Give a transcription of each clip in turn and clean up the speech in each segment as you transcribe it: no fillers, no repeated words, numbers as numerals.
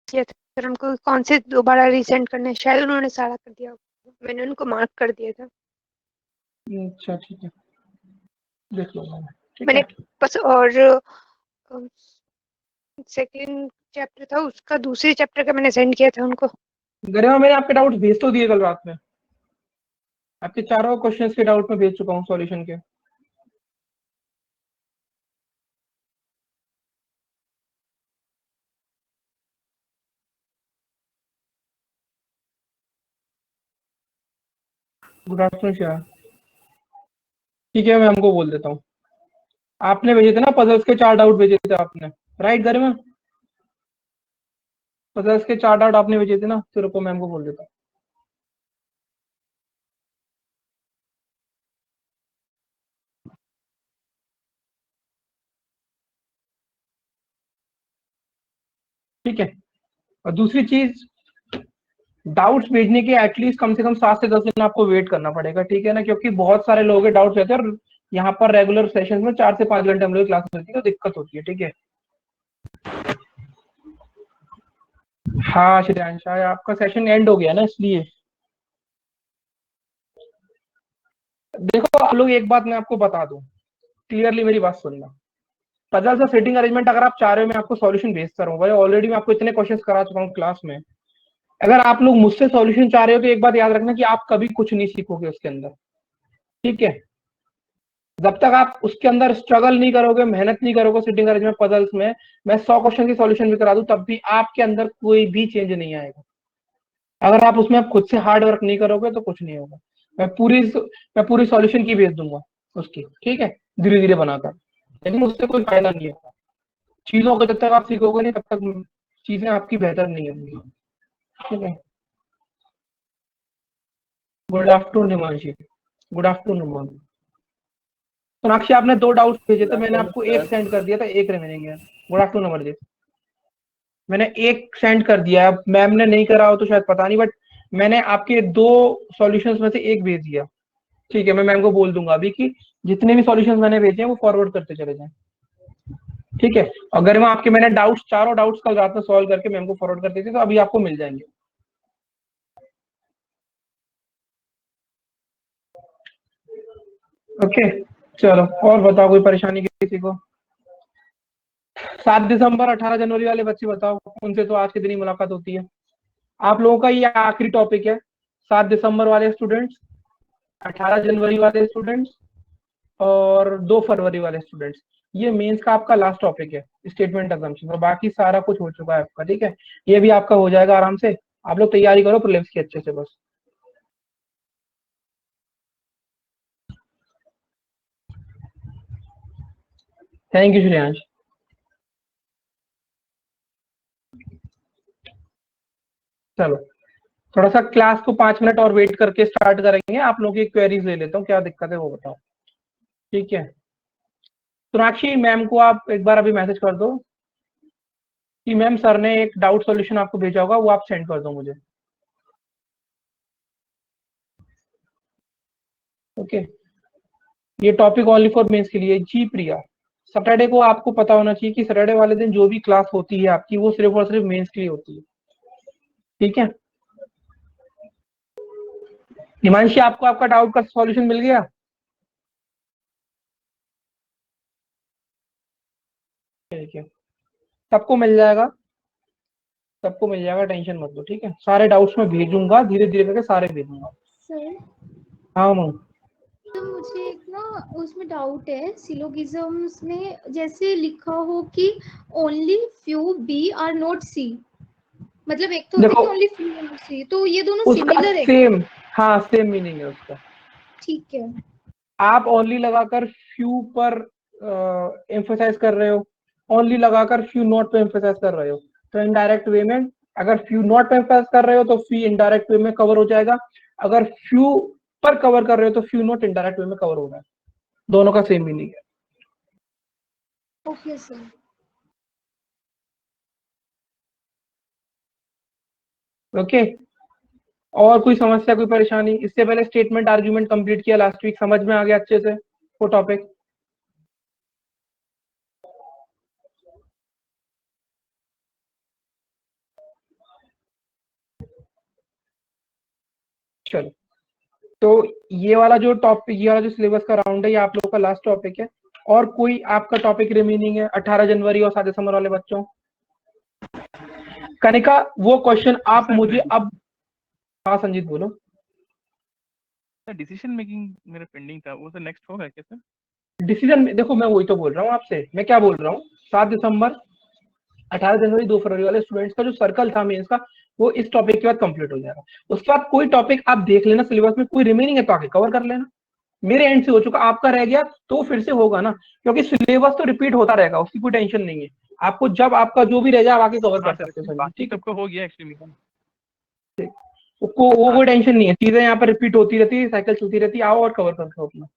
किया था सर उनको कौन से दोबारा रीसेंड करने, शायद उन्होंने सारा कर दिया, मैंने उनको मार्क कर दिया था। अच्छा ठीक है, देख लो मैंने, ठीक मैंने है। बस, और सेकंड चैप्टर था उसका, दूसरे चैप्टर का मैंने सेंड किया था उनको। गरिमा मैंने आपके डाउट भेज तो दिए कल रात में, आपके चारों क्वेश्चंस के डाउट में भेज चुका हूँ सॉल्यूशन के। Good afternoon Shreya. ठीक है, मैं हमको बोल देता हूँ। आपने भेजे थे ना पजल्स के 4 डाउट भेजे थे आपने, राइट गरिमा? पजल्स के 4 डाउट आपने भेजे थे ना, फिर को मैम को बोल देता हूँ। ठीक है, और दूसरी चीज, डाउट्स भेजने के एटलीस्ट कम से कम 7 से 10 दिन आपको वेट करना पड़ेगा, ठीक है ना, क्योंकि बहुत सारे लोगों के डाउट्स रहते हैं और यहाँ पर रेगुलर सेशन में 4 से 5 घंटे हम लोग क्लास होती है तो दिक्कत होती है, ठीक है। हाँ श्रेयांश, आपका सेशन एंड हो गया ना, इसलिए देखो आप लोग, एक बात मैं आपको बता दूं, क्लियरली मेरी बात सुनना। पजल सा सेटिंग अरेंजमेंट अगर आप चाह रहे हो, मैं आपको सॉल्यूशन भेजता रहूँ भाई, ऑलरेडी मैं आपको इतने क्वेश्चंस करा चुका हूँ क्लास में। अगर आप लोग मुझसे सॉल्यूशन चाह रहे हो तो एक बात याद रखना कि आप कभी कुछ नहीं सीखोगे उसके अंदर, ठीक है। जब तक आप उसके अंदर स्ट्रगल नहीं करोगे, मेहनत नहीं करोगे सिटिंग अरेंजमेंट पजल्स में, मैं 100 क्वेश्चन की सॉल्यूशन भी करा दूं तब भी आपके अंदर कोई भी चेंज नहीं आएगा। अगर आप उसमें खुद से हार्ड वर्क नहीं करोगे तो कुछ नहीं होगा। मैं पूरी सॉल्यूशन की भेज दूंगा उसकी, ठीक है, धीरे धीरे बनाकर, लेकिन उससे कोई फायदा नहीं है। चीजों को जब तक आप सीखोगे नहीं तब तक चीजें आपकी बेहतर नहीं होंगी, ठीक है। Good afternoon Himanshi. Good afternoon. Sonakshi, आपने 2 डाउट्स भेजे थे, मैंने आपको एक सेंड कर दिया था, एक रिमेनिंग है। Good afternoon Amarjeet. मैंने एक सेंड कर दिया है, मैम ने नहीं करा हो तो शायद पता नहीं, बट मैंने आपके 2 सॉल्यूशंस में से एक भेज दिया, ठीक है। मैं मैम को बोल दूंगा अभी कि जितने भी सॉल्यूशंस मैंने भेजे हैं वो फॉरवर्ड करते चले जाएं, ठीक है। अगर मैं आपके, मैंने डाउट्स, चारों डाउट्स कल रात में सॉल्व करके मैम को फॉरवर्ड कर देते तो अभी आपको मिल जाएंगे, ओके। चलो, और बताओ, कोई परेशानी किसी को? 7 दिसंबर 18 जनवरी वाले बच्चे बताओ, उनसे तो आज के दिन ही मुलाकात होती है। आप लोगों का ये आखिरी टॉपिक है, 7 दिसंबर वाले स्टूडेंट्स, 18 जनवरी वाले स्टूडेंट्स और 2 फरवरी वाले स्टूडेंट्स। ये मेंस का आपका लास्ट टॉपिक है, स्टेटमेंट अजम्पशन, और बाकी सारा कुछ हो चुका है आपका, ठीक है। ये भी आपका हो जाएगा आराम से। आप लोग तैयारी करो प्रीलिम्स की अच्छे से बस। Thank you Shreyansh. चलो, थोड़ा सा क्लास को 5 मिनट और वेट करके स्टार्ट करेंगे। आप लोगों की क्वेरीज ले लेता हूँ, क्या दिक्कत है वो बताओ, ठीक है। सोनाक्षी, मैम को आप एक बार अभी मैसेज कर दो कि मैम सर ने एक डाउट सॉल्यूशन आपको भेजा होगा, वो आप सेंड कर दो मुझे, ओके। ये टॉपिक ओनली फॉर मेंस के लिए। जी प्रिया, सैटरडे को आपको पता होना चाहिए कि सैटरडे वाले दिन जो भी क्लास होती है आपकी, वो सिर्फ और सिर्फ मेंस के लिए होती है, ठीक है। हिमांशी, आपको आपका डाउट का सॉल्यूशन मिल गया? ठीक है, सबको मिल जाएगा, सबको मिल जाएगा, टेंशन मत लो, ठीक है। सारे डाउट्स मैं भेजूंगा, धीरे धीरे करके सारे भेजूंगा। सर, हाँ मऊ, तो मुझे एक ना उसमें डाउट है, सिलोगिज्म्स में जैसे लिखा हो कि only few B are not C, मतलब एक तो होता है देखो कि only few are not C, तो ये दोनों उसका सिमिलर है क्या? सेम, हाँ सेम मीनिंग है उसका। ठीक है। आप ओनली लगाकर फ्यू पर एम्फोसाइज कर रहे हो, ओनली लगाकर फ्यू नॉट पे एम्फोसाइज कर रहे हो, तो इनडायरेक्ट वे में अगर फ्यू नॉट पे एम्फोसाइज कर रहे हो तो फी इनडायरेक्ट वे में कवर हो जाएगा, अगर फ्यू पर कवर कर रहे हो तो फ्यू नॉट इनडायरेक्ट वे में कवर होगा। दोनों का सेम मीनिंग है, ओके सर। ओके। और कोई समस्या, कोई परेशानी? इससे पहले स्टेटमेंट आर्ग्यूमेंट कंप्लीट किया लास्ट वीक, समझ में आ गया अच्छे से वो टॉपिक? चलो, तो ये वाला जो टॉपिक, ये वाला जो सिलेबस का राउंड है, ये आप लोगों का लास्ट टॉपिक है। और कोई आपका टॉपिक रिमेनिंग है 18 जनवरी और 7 दिसंबर वाले बच्चों? कनिका, वो क्वेश्चन आप मुझे अब, हाँ संजीत बोलो। डिसीजन मेकिंग मेरा पेंडिंग था, वो तो नेक्स्ट होगा क्या सर? डिसीजन, देखो मैं वही तो बोल रहा हूँ आपसे, मैं क्या बोल रहा हूँ, 7 दिसंबर 18 जनवरी 2 फरवरी वाले स्टूडेंट्स का जो सर्कल था मेंस का, वो इस टॉपिक के बाद कंप्लीट हो जाएगा। उसके बाद कोई टॉपिक आप देख लेना सिलेबस में, कोई रिमेनिंग है तो आगे कवर कर लेना। मेरे एंड से हो चुका, आपका रह गया तो फिर से होगा ना, क्योंकि सिलेबस तो रिपीट होता रहेगा, उसकी कोई टेंशन नहीं है। आपको जब आपका जो भी रह जाए आप आगे कवर कर सकते हो। बाकी ठीक है, सबको हो गया एक्चुअली। वो कोई टेंशन नहीं है, चीजें यहाँ पर रिपीट होती रहती है, साइकिल चलती रहती है, आओ और कवर कर अपना।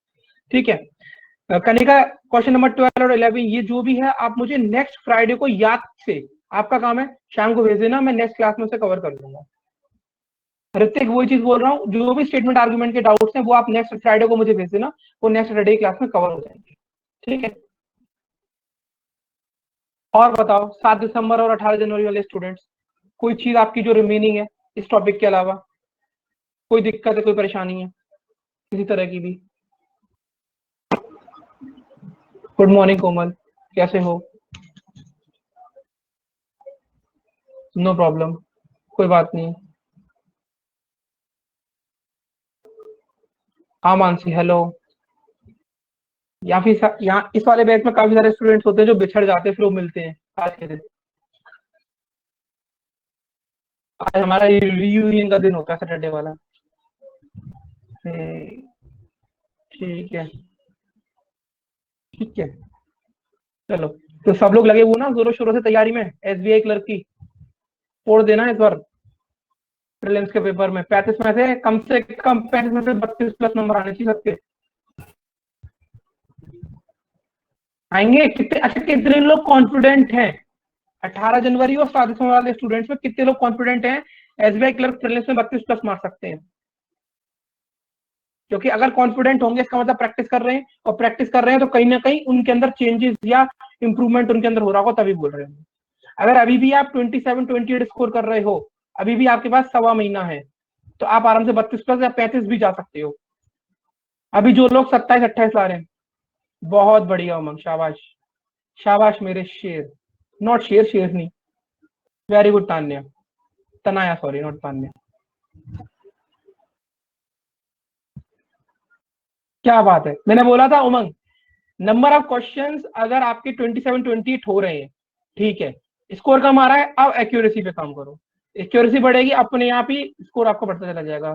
ठीक है, कनिका, क्वेश्चन नंबर 12 और 11 ये जो भी है आप मुझे नेक्स्ट फ्राइडे को याद से, आपका काम है शाम को भेज देना, मैं नेक्स्ट क्लास में से कवर कर दूंगा। ऋतिक वही चीज बोल रहा हूँ, जो भी स्टेटमेंट आर्गुमेंट के डाउट्स हैं वो आप नेक्स्ट फ्राइडे को मुझे भेज देना, वो नेक्स्ट फ्राइडे क्लास में कवर हो जाएंगे। ठीक है, और बताओ 7 दिसंबर और 18 जनवरी वाले स्टूडेंट्स, कोई चीज आपकी जो रिमेनिंग है इस टॉपिक के अलावा, कोई दिक्कत है, कोई परेशानी है किसी तरह की भी? गुड मॉर्निंग कोमल, कैसे हो? नो प्रॉब्लम, कोई बात नहीं। हाँ मानसी, हेलो। या फिर यहाँ इस वाले बैच में काफी सारे स्टूडेंट्स होते हैं जो बिछड़ जाते हैं, फिर वो मिलते हैं आज के दिन। आज हमारा रियूनियन का दिन होता है, सैटरडे वाला। ठीक है, ठीक है, चलो। तो सब लोग लगे हुए ना जोरों शोरों से तैयारी में एसबीआई क्लर्क की? फोड़ देना इस बार प्रीलिम्स के पेपर में 35 में से कम 35 में से 32 प्लस नंबर आने चाहिए सबके। आएंगे कितने? अच्छा, कितने लोग कॉन्फिडेंट हैं 18 जनवरी और 7 दिसंबर वाले स्टूडेंट्स में, कितने लोग कॉन्फिडेंट हैं एसबीआई क्लर्क प्रीलिम्स में 32 प्लस मार सकते हैं? क्योंकि अगर कॉन्फिडेंट होंगे इसका मतलब प्रैक्टिस कर रहे हैं, और प्रैक्टिस कर रहे हैं तो कहीं ना कहीं उनके अंदर चेंजेस या इंप्रूवमेंट उनके अंदर हो रहा होगा, तभी बोल रहे हैं। अगर अभी भी आप 27-28 स्कोर कर रहे हो, अभी भी आपके पास 1.25 महीना है, तो आप आराम से 32 प्लस या 35 भी जा सकते हो। अभी जो लोग 27-28 ला रहे हैं, बहुत बढ़िया उमंग, शाबाश शाबाश मेरे शेर, नॉट शेर, शेरनी। Very good Tanya, तनाया sorry, not Tanya. क्या बात है, मैंने बोला था उमंग, नंबर ऑफ क्वेश्चंस अगर आपके 27-28 हो रहे हैं, ठीक है, स्कोर कम आ रहा है, अब एक्यूरेसी पे काम करो, एक्यूरेसी बढ़ेगी अपने आप ही स्कोर आपको बढ़ता चला जाएगा।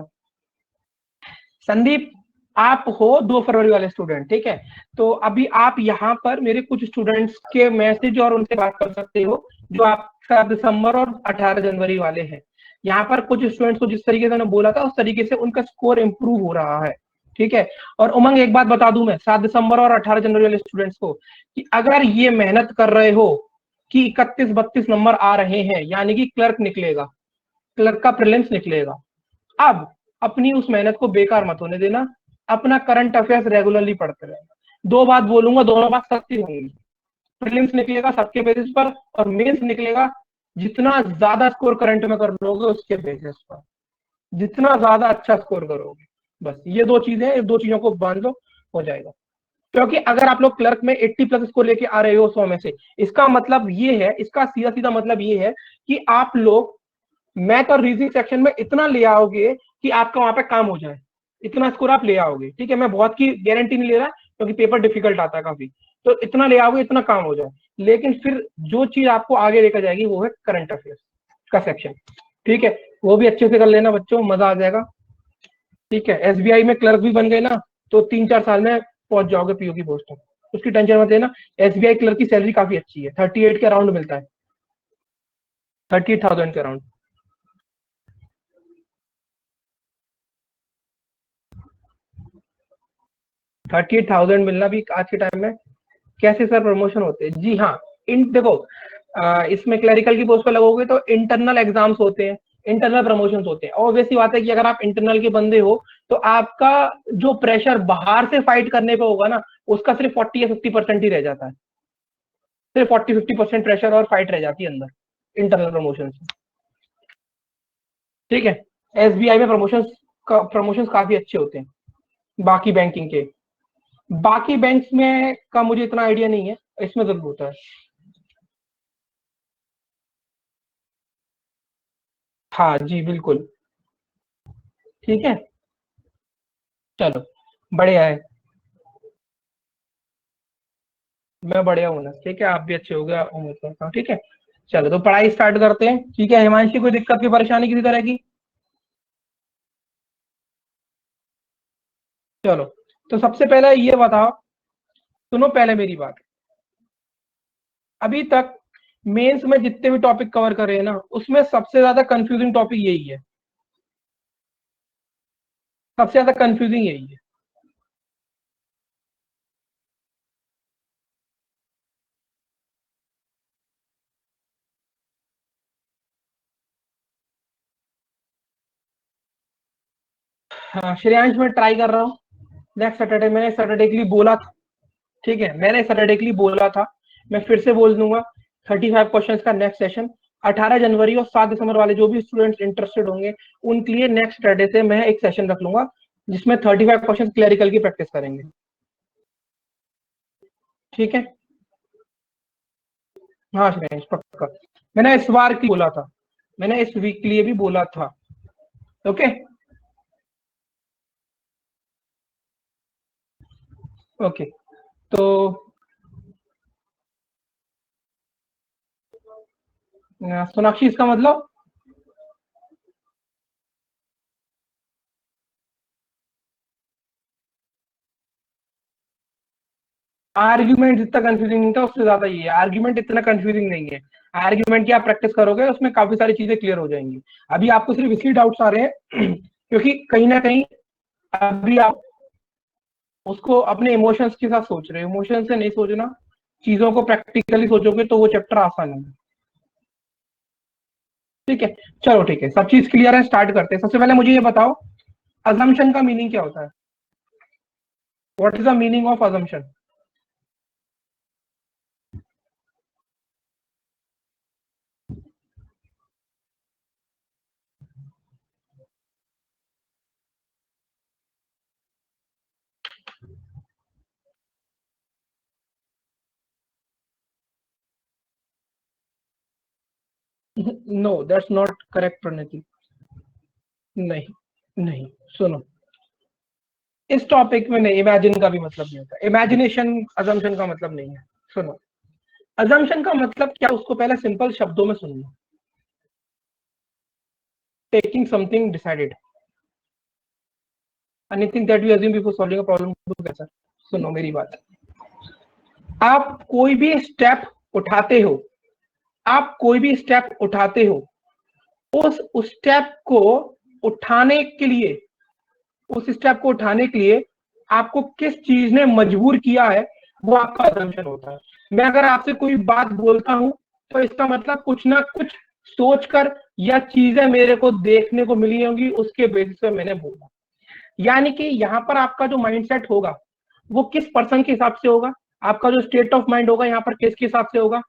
संदीप, आप हो 2 फरवरी वाले स्टूडेंट, ठीक है, तो अभी आप यहाँ पर मेरे कुछ स्टूडेंट्स के मैसेज और उनसे बात कर सकते हो जो आप 7 दिसंबर और 18 जनवरी वाले हैं। यहाँ पर कुछ स्टूडेंट्स को जिस तरीके से मैंने बोला था उस तरीके से उनका स्कोर इंप्रूव हो रहा है। ठीक है, और उमंग एक बात बता दूं मैं 7 दिसंबर और 18 जनवरी वाले स्टूडेंट्स को, कि अगर ये मेहनत कर रहे हो कि 31-32 नंबर आ रहे हैं, यानी कि क्लर्क निकलेगा, क्लर्क का प्रीलिम्स निकलेगा, अब अपनी उस मेहनत को बेकार मत होने देना, अपना करंट अफेयर्स रेगुलरली पढ़ते रहना। 2 बात बोलूंगा, दोनों बात सत्य होंगी। प्रीलिम्स निकलेगा सबके बेसिस पर, और मेंस निकलेगा जितना ज्यादा स्कोर करंट में कर लोगे उसके बेसिस पर, जितना ज्यादा अच्छा स्कोर करोगे, बस ये 2 चीजें, 2 चीजों को बांध लो, हो जाएगा। क्योंकि अगर आप लोग क्लर्क में 80 प्लस स्कोर लेके आ रहे हो 100 में से, इसका मतलब ये है, इसका सीधा सीधा मतलब ये है कि आप लोग मैथ और रीजनिंग सेक्शन में इतना ले आओगे कि आपका वहां पे काम हो जाए, इतना स्कोर आप ले आओगे। ठीक है, मैं बहुत की गारंटी नहीं ले रहा क्योंकि पेपर डिफिकल्ट आता है काफी, तो इतना ले आओगे, इतना काम हो जाए। लेकिन फिर जो चीज आपको आगे लेकर जाएगी वो है करंट अफेयर्स का सेक्शन। ठीक है, वो भी अच्छे से कर लेना बच्चों, मजा आ जाएगा। ठीक है, एसबीआई में क्लर्क भी बन गए ना तो 3-4 साल में पहुंच जाओगे पीओ की पोस्ट में, उसकी टेंशन मत लेना। एसबीआई क्लर्क की सैलरी काफी अच्छी है, 38 के अराउंड मिलता है, 38,000 के अराउंड। $38,000 मिलना भी आज के टाइम में, कैसे सर प्रमोशन होते हैं? जी हाँ, इन देखो, इसमें क्लरिकल की पोस्ट पे लगोगे तो इंटरनल एग्जाम्स होते हैं, इंटरनल प्रमोशंस होते हैं। ऑब्वियसली बात है कि अगर आप इंटरनल के बंदे हो तो आपका जो प्रेशर बाहर से फाइट करने पे होगा ना, उसका सिर्फ 40 या 50% ही रह जाता है, सिर्फ 40-50% प्रेशर और फाइट रह जाती है अंदर इंटरनल प्रमोशन से। ठीक है, एसबीआई में प्रमोशन प्रमोशन काफी अच्छे होते हैं बाकी बैंकिंग के। बाकी बैंक्स में का मुझे इतना आइडिया नहीं है, इसमें जरूर होता है। हाँ जी बिल्कुल। ठीक है, चलो बढ़िया है, मैं बढ़िया हूँ ना। ठीक है, आप भी अच्छे हो गए, उम्मीद करता हूँ। ठीक है, चलो तो पढ़ाई स्टार्ट करते हैं। ठीक है हिमांशी, कोई दिक्कत की परेशानी किसी तरह की? चलो, तो सबसे पहले ये बताओ, सुनो पहले मेरी बात। अभी तक मेंस में जितने भी टॉपिक कवर करे हैं ना, उसमें सबसे ज्यादा कंफ्यूजिंग टॉपिक यही है, सबसे ज्यादा कंफ्यूजिंग यही है। हाँ श्रेयांश, मैं ट्राई कर रहा हूँ नेक्स्ट सैटरडे। मैंने सैटरडे के लिए बोला था, ठीक है, मैंने सैटरडे के लिए बोला था, मैं फिर से बोल दूंगा। 35 क्वेश्चंस का नेक्स्ट सेशन 18 जनवरी और 7 दिसंबर वाले जो भी स्टूडेंट्स इंटरेस्टेड होंगे उनके लिए नेक्स्ट सैटरडे से मैं एक सेशन रख लूंगा जिसमें 35 क्वेश्चंस क्लरिकल की प्रैक्टिस करेंगे। ठीक है, हाँ श्रेयांश पक्का। मैंने इस बार की बोला था, मैंने इस वीक के लिए भी बोला था। ओके ओके, तो सोनाक्षी इसका मतलब आर्ग्यूमेंट जितना कंफ्यूजिंग नहीं था उससे ज्यादा ये है। आर्ग्यूमेंट इतना कंफ्यूजिंग नहीं है, आर्ग्यूमेंट की आप प्रैक्टिस करोगे उसमें काफी सारी चीजें क्लियर हो जाएंगी। अभी आपको सिर्फ इसलिए डाउट्स आ रहे हैं क्योंकि कहीं ना कहीं अभी आप उसको अपने इमोशंस के साथ सोच रहे हो, इमोशन से नहीं सोचना, चीजों को प्रैक्टिकली सोचोगे तो वो चैप्टर आसान है। ठीक है, चलो ठीक है, सब चीज क्लियर है, स्टार्ट करते हैं। सबसे पहले मुझे ये बताओ, अजम्पशन का मीनिंग क्या होता है? What is the meaning of assumption? No that's not correct Pranati. नहीं नहीं, सुनो, इस टॉपिक में नहीं, इमेजिन का भी मतलब नहीं होता, इमेजिनेशन अजम्पशन का मतलब नहीं है। सुनो, अजम्पशन का मतलब क्या, उसको पहले सिंपल शब्दों में सुनना। Taking something decided, anything that we assume before solving a problem to कैसा। सुनो मेरी बात, आप कोई भी स्टेप उठाते हो, आप कोई भी स्टेप उठाते हो, उस स्टेप को उठाने के लिए, उस स्टेप को उठाने के लिए आपको किस चीज ने मजबूर किया है, वो आपका अजम्पशन होता है। मैं अगर आपसे कोई बात बोलता हूं तो इसका मतलब कुछ ना कुछ सोचकर या चीजें मेरे को देखने को मिली होंगी, उसके बेसिस पे मैंने बोला। यानी कि यहाँ पर आपका जो माइंडसेट होगा वो किस पर्सन के हिसाब से होगा, आपका जो स्टेट ऑफ माइंड होगा यहाँ पर किसके हिसाब से होगा,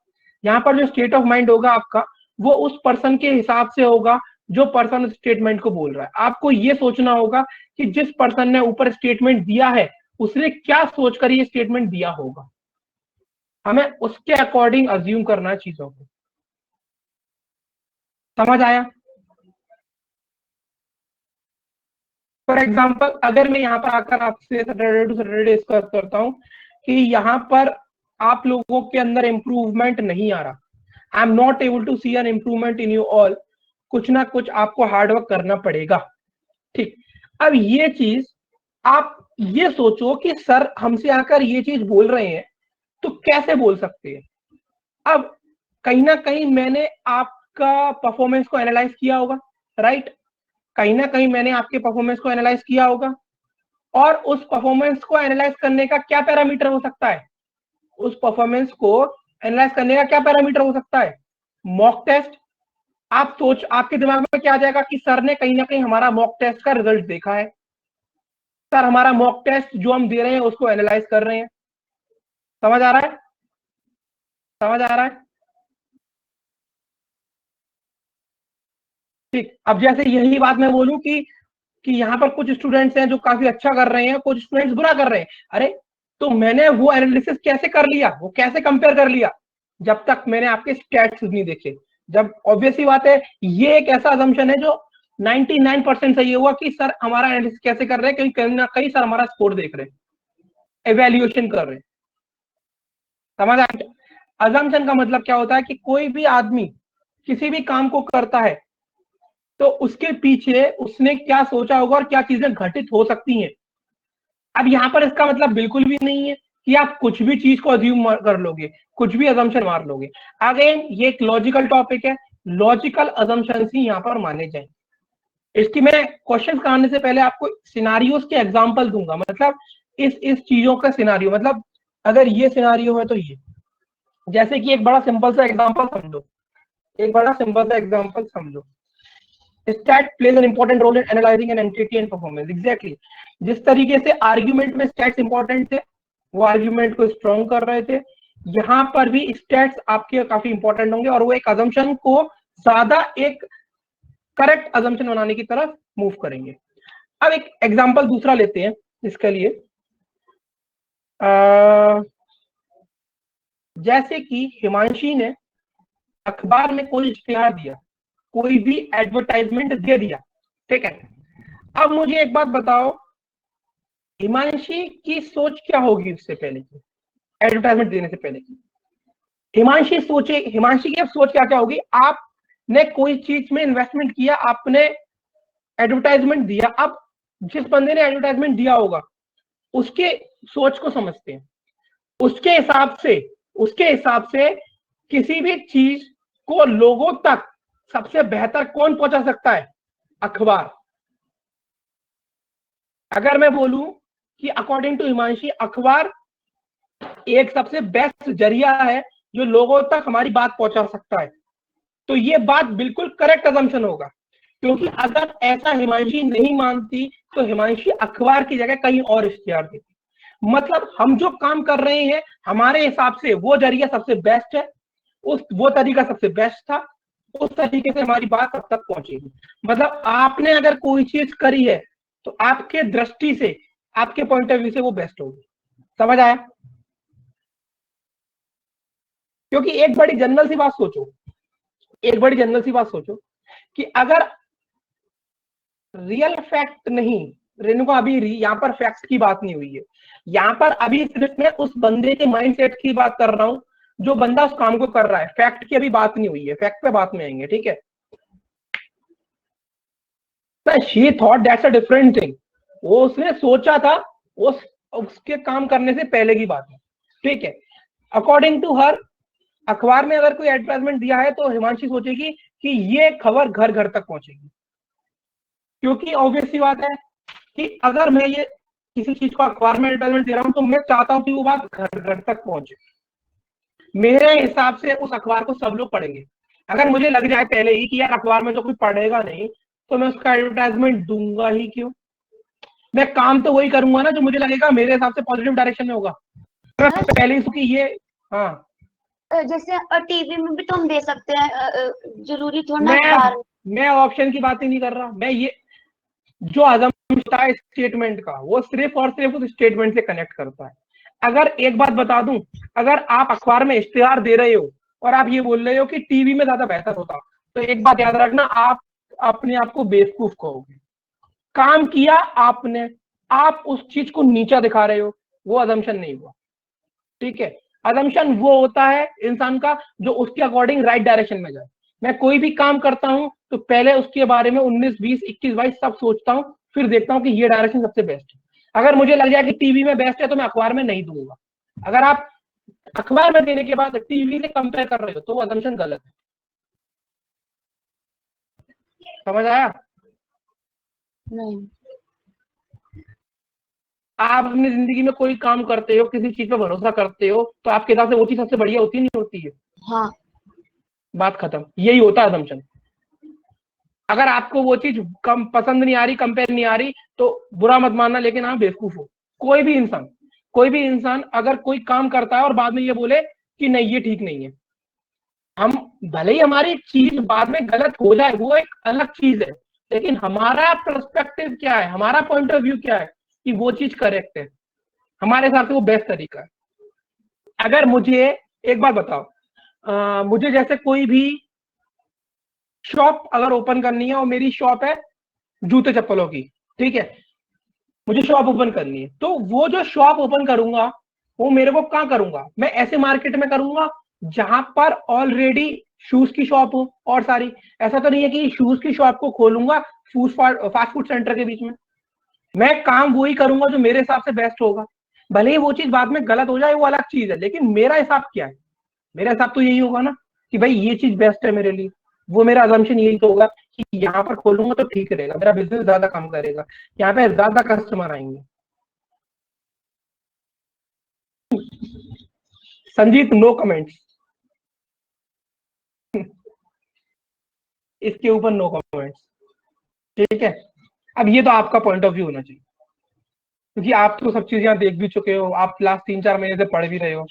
यहाँ पर जो स्टेट ऑफ माइंड होगा आपका वो उस पर्सन के हिसाब से होगा जो पर्सन स्टेटमेंट को बोल रहा है। आपको ये सोचना होगा कि जिस पर्सन ने ऊपर स्टेटमेंट दिया है उसने क्या सोचकर ये स्टेटमेंट दिया होगा, हमें उसके अकॉर्डिंग अज्यूम करना है चीजों को। समझ आया? फॉर एग्जाम्पल अगर मैं यहाँ पर आकर आपसे सैटरडे टू सैटरडे डिस्कस करता हूँ कि यहाँ पर आप लोगों के अंदर इंप्रूवमेंट नहीं आ रहा, I am not able to see an improvement in you all, कुछ ना कुछ आपको हार्डवर्क करना पड़ेगा। ठीक, अब ये चीज आप ये सोचो कि सर हमसे आकर ये चीज बोल रहे हैं तो कैसे बोल सकते हैं। अब कहीं ना कहीं मैंने आपका परफॉर्मेंस को एनालाइज किया होगा, राइट, कहीं ना कहीं मैंने आपके परफॉर्मेंस को एनालाइज किया होगा, और उस परफॉर्मेंस को एनालाइज करने का क्या पैरामीटर हो सकता है, उस परफॉर्मेंस को एनालाइज करने का क्या पैरामीटर हो सकता है, मॉक टेस्ट। आप सोच, आपके दिमाग में क्या आ जाएगा कि सर ने कहीं ना कहीं हमारा मॉक टेस्ट का रिजल्ट देखा है, सर हमारा मॉक टेस्ट जो हम दे रहे हैं उसको एनालाइज कर रहे हैं। समझ आ रहा है? समझ आ रहा है? ठीक, अब जैसे यही बात मैं बोलूं कि कि यहाँ पर कुछ स्टूडेंट्स हैं जो काफी अच्छा कर रहे हैं, कुछ स्टूडेंट्स बुरा कर रहे हैं। अरे तो मैंने वो एनालिसिस कैसे कर लिया, वो कैसे कंपेयर कर लिया, जब तक मैंने आपके स्टैट्स नहीं देखे। जब ऑब्वियसली बात है, ये एक ऐसा अजम्पशन है जो 99% सही हुआ कि सर हमारा एनालिसिस कैसे कर रहे हैं, क्योंकि कहीं ना कहीं सर हमारा स्कोर देख रहे हैं, एवेल्युएशन कर रहे हैं। समझ आए? अजम्पशन का मतलब क्या होता है कि कोई भी आदमी किसी भी काम को करता है तो उसके पीछे उसने क्या सोचा होगा और क्या चीजें घटित हो सकती हैं। अब यहाँ पर इसका मतलब बिल्कुल भी नहीं है कि आप कुछ भी चीज को अज्यूम कर लोगे, कुछ भी अजम्पशन मार लोगे। अगेन ये एक लॉजिकल टॉपिक है, लॉजिकल अजम्पशंस ही यहाँ पर माने जाए। इसकी मैं क्वेश्चन आने से पहले आपको सिनारियोस के एग्जांपल दूंगा, मतलब इस चीजों का सिनारियो, मतलब अगर ये सिनारियो है तो ये, जैसे कि एक बड़ा सिंपल सा एग्जांपल समझो, एक बड़ा सिंपल सा एग्जांपल समझो। Stat plays an important role in analysing an entity and performance. Exactly जिस तरीके से आर्ग्यूमेंट में स्टैट्स इंपॉर्टेंट थे, वो आर्ग्यूमेंट को स्ट्रॉन्ग कर रहे थे, यहाँ पर भी स्टैट्स आपके काफी इंपॉर्टेंट होंगे और वो एक अजम्पशन को ज्यादा एक करेक्ट अजम्पशन बनाने की तरफ मूव करेंगे। अब एक एग्जांपल दूसरा लेते हैं इसके लिए, जैसे कि हिमांशी ने अखबार में कोई इश्तिहार दिया, कोई भी एडवर्टाइजमेंट दे दिया, ठीक है। अब मुझे एक बात बताओ, हिमांशी की सोच क्या होगी इससे पहले की, एडवर्टाइजमेंट देने से पहले की? हिमांशी की अब सोच क्या क्या होगी? आपने कोई चीज में इन्वेस्टमेंट किया, आपने एडवर्टाइजमेंट दिया। अब जिस बंदे ने एडवर्टाइजमेंट दिया होगा उसके सोच को समझते हैं, उसके हिसाब से किसी भी चीज को लोगों तक सबसे बेहतर कौन पहुंचा सकता है? अखबार। अगर मैं बोलूं कि अकॉर्डिंग टू हिमांशी अखबार एक सबसे बेस्ट जरिया है जो लोगों तक हमारी बात पहुंचा सकता है, तो ये बात बिल्कुल करेक्ट अजम्पशन होगा, क्योंकि अगर ऐसा हिमांशी नहीं मानती तो हिमांशी अखबार की जगह कहीं और इश्तिहार देती। मतलब हम जो काम कर रहे हैं हमारे हिसाब से वो जरिया सबसे बेस्ट है, वो तरीका सबसे बेस्ट था, उस तरीके से हमारी बात अब तक पहुंचेगी। मतलब आपने अगर कोई चीज करी है तो आपके दृष्टि से, आपके पॉइंट ऑफ व्यू से वो बेस्ट होगी। समझ आया? क्योंकि एक बड़ी जनरल सी बात सोचो कि अगर रियल फैक्ट नहीं, रेणुका अभी यहाँ पर फैक्ट की बात नहीं हुई है, यहाँ पर अभी सिर्फ मैं उस बंदे के माइंडसेट की बात कर रहा हूं जो बंदा उस काम को कर रहा है, फैक्ट की अभी बात नहीं हुई है, फैक्ट पे बात में आएंगे, ठीक है। She thought that's a different thing, वो उसने सोचा था, उसके काम करने से पहले की बात है, ठीक है। अकॉर्डिंग टू हर अखबार में अगर कोई एडवर्टाइजमेंट दिया है तो हिमांशी सोचेगी कि ये खबर घर घर तक पहुंचेगी, क्योंकि ऑब्वियस सी बात है कि अगर मैं ये किसी चीज को अखबार में एडवर्टाइजमेंट दे रहा हूं तो मैं चाहता हूं कि वो बात घर घर तक पहुंचे। मेरे हिसाब से उस अखबार को सब लोग पढ़ेंगे। अगर मुझे लग जाए पहले ही कि यार अखबार में तो कोई पढ़ेगा नहीं, तो मैं उसका एडवर्टाइजमेंट दूंगा ही क्यों? मैं काम तो वही करूंगा ना जो मुझे लगेगा मेरे हिसाब से पॉजिटिव डायरेक्शन में होगा। मैं पहले ही कि ये, हाँ जैसे टीवी में भी तो हम दे सकते हैं, जरूरी थोड़ा। मैं ऑप्शन की बात ही नहीं कर रहा, मैं ये जो अजम्पशन है स्टेटमेंट का, वो सिर्फ और सिर्फ उस स्टेटमेंट से कनेक्ट करता है। अगर एक बात बता दूं, अगर आप अखबार में इश्तिहार दे रहे हो और आप ये बोल रहे हो कि टीवी में ज्यादा बेहतर होता, तो एक बात याद रखना, आप अपने आप को बेवकूफ कहोगे। काम किया आपने, आप उस चीज को नीचा दिखा रहे हो, वो अजम्पशन नहीं हुआ, ठीक है। अजम्पशन वो होता है इंसान का जो उसके अकॉर्डिंग राइट डायरेक्शन में जाए। मैं कोई भी काम करता हूं तो पहले उसके बारे में 19, 20, 21, 22 सब सोचता हूं, फिर देखता हूं कि ये डायरेक्शन सबसे बेस्ट है। अगर मुझे लग जाए कि टीवी में बेस्ट है तो मैं अखबार में नहीं दूंगा। अगर आप अखबार में देने के बाद टीवी से कंपेयर कर रहे हो तो वो अजम्पशन गलत है। समझ आया? नहीं। आप अपनी जिंदगी में कोई काम करते हो, किसी चीज पे भरोसा करते हो, तो आपके हिसाब से वो चीज सबसे बढ़िया होती नहीं होती है? हाँ। बात खत्म, यही होता है अजम्पशन। अगर आपको वो चीज कम पसंद नहीं आ रही, कंपेयर नहीं आ रही, तो बुरा मत मानना, लेकिन आप बेवकूफ हो। कोई भी इंसान अगर कोई काम करता है और बाद में ये बोले कि नहीं ये ठीक नहीं है, हम भले ही हमारी चीज बाद में गलत हो जाए, वो एक अलग चीज है, लेकिन हमारा पर्सपेक्टिव क्या है, हमारा पॉइंट ऑफ व्यू क्या है कि वो चीज करेक्ट है, हमारे हिसाब से वो बेस्ट तरीका है। अगर मुझे एक बात बताओ, मुझे जैसे कोई भी शॉप अगर ओपन करनी है और मेरी शॉप है जूते चप्पलों की, ठीक है, मुझे शॉप ओपन करनी है, तो वो जो शॉप ओपन करूंगा वो मेरे को कहाँ करूंगा, मैं ऐसे मार्केट में करूंगा जहां पर ऑलरेडी शूज की शॉप हो और सारी। ऐसा तो नहीं है कि शूज की शॉप को खोलूंगा फास्ट फूड सेंटर के बीच में। मैं काम वही करूंगा जो मेरे हिसाब से बेस्ट होगा, भले ही वो चीज बाद में गलत हो जाए वो अलग चीज है, लेकिन मेरा हिसाब क्या है, मेरा हिसाब तो यही होगा ना कि भाई ये चीज बेस्ट है मेरे लिए। वो मेरा अजम्पशन यही तो होगा कि यहाँ पर खोलूंगा तो ठीक रहेगा, मेरा बिजनेस ज्यादा काम करेगा, यहाँ पे ज्यादा कस्टमर आएंगे। संजीत नो कमेंट्स, इसके ऊपर नो कमेंट्स, ठीक है। अब ये तो आपका पॉइंट ऑफ व्यू होना चाहिए, क्योंकि आप तो सब चीज यहाँ देख भी चुके हो, आप लास्ट 3-4 महीने से पढ़ भी रहे हो।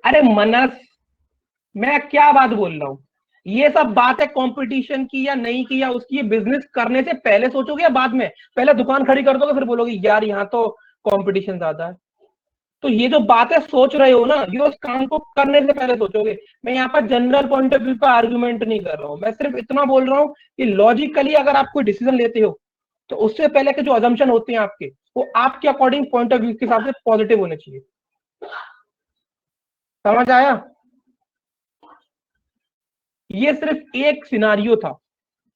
अरे मनस, मैं क्या बात बोल रहा हूँ, ये सब बात है कंपटीशन की या नहीं की या उसकी, बिजनेस करने से पहले सोचोगे या बाद में? पहले दुकान खड़ी कर दोगे फिर बोलोगे यार यहाँ तो कंपटीशन ज्यादा है। तो ये जो बातें सोच रहे हो ना, ये उस काम को करने से पहले सोचोगे। मैं यहाँ पर जनरल पॉइंट ऑफ व्यू का आर्गुमेंट नहीं कर रहा हूँ, मैं सिर्फ इतना बोल रहा हूँ कि लॉजिकली अगर आप कोई डिसीजन लेते हो तो उससे पहले के जो अजम्पशन होते हैं आपके, वो आपके अकॉर्डिंग पॉइंट ऑफ व्यू के हिसाब से पॉजिटिव होने चाहिए। समझ आया? ये सिर्फ एक सिनारियो था,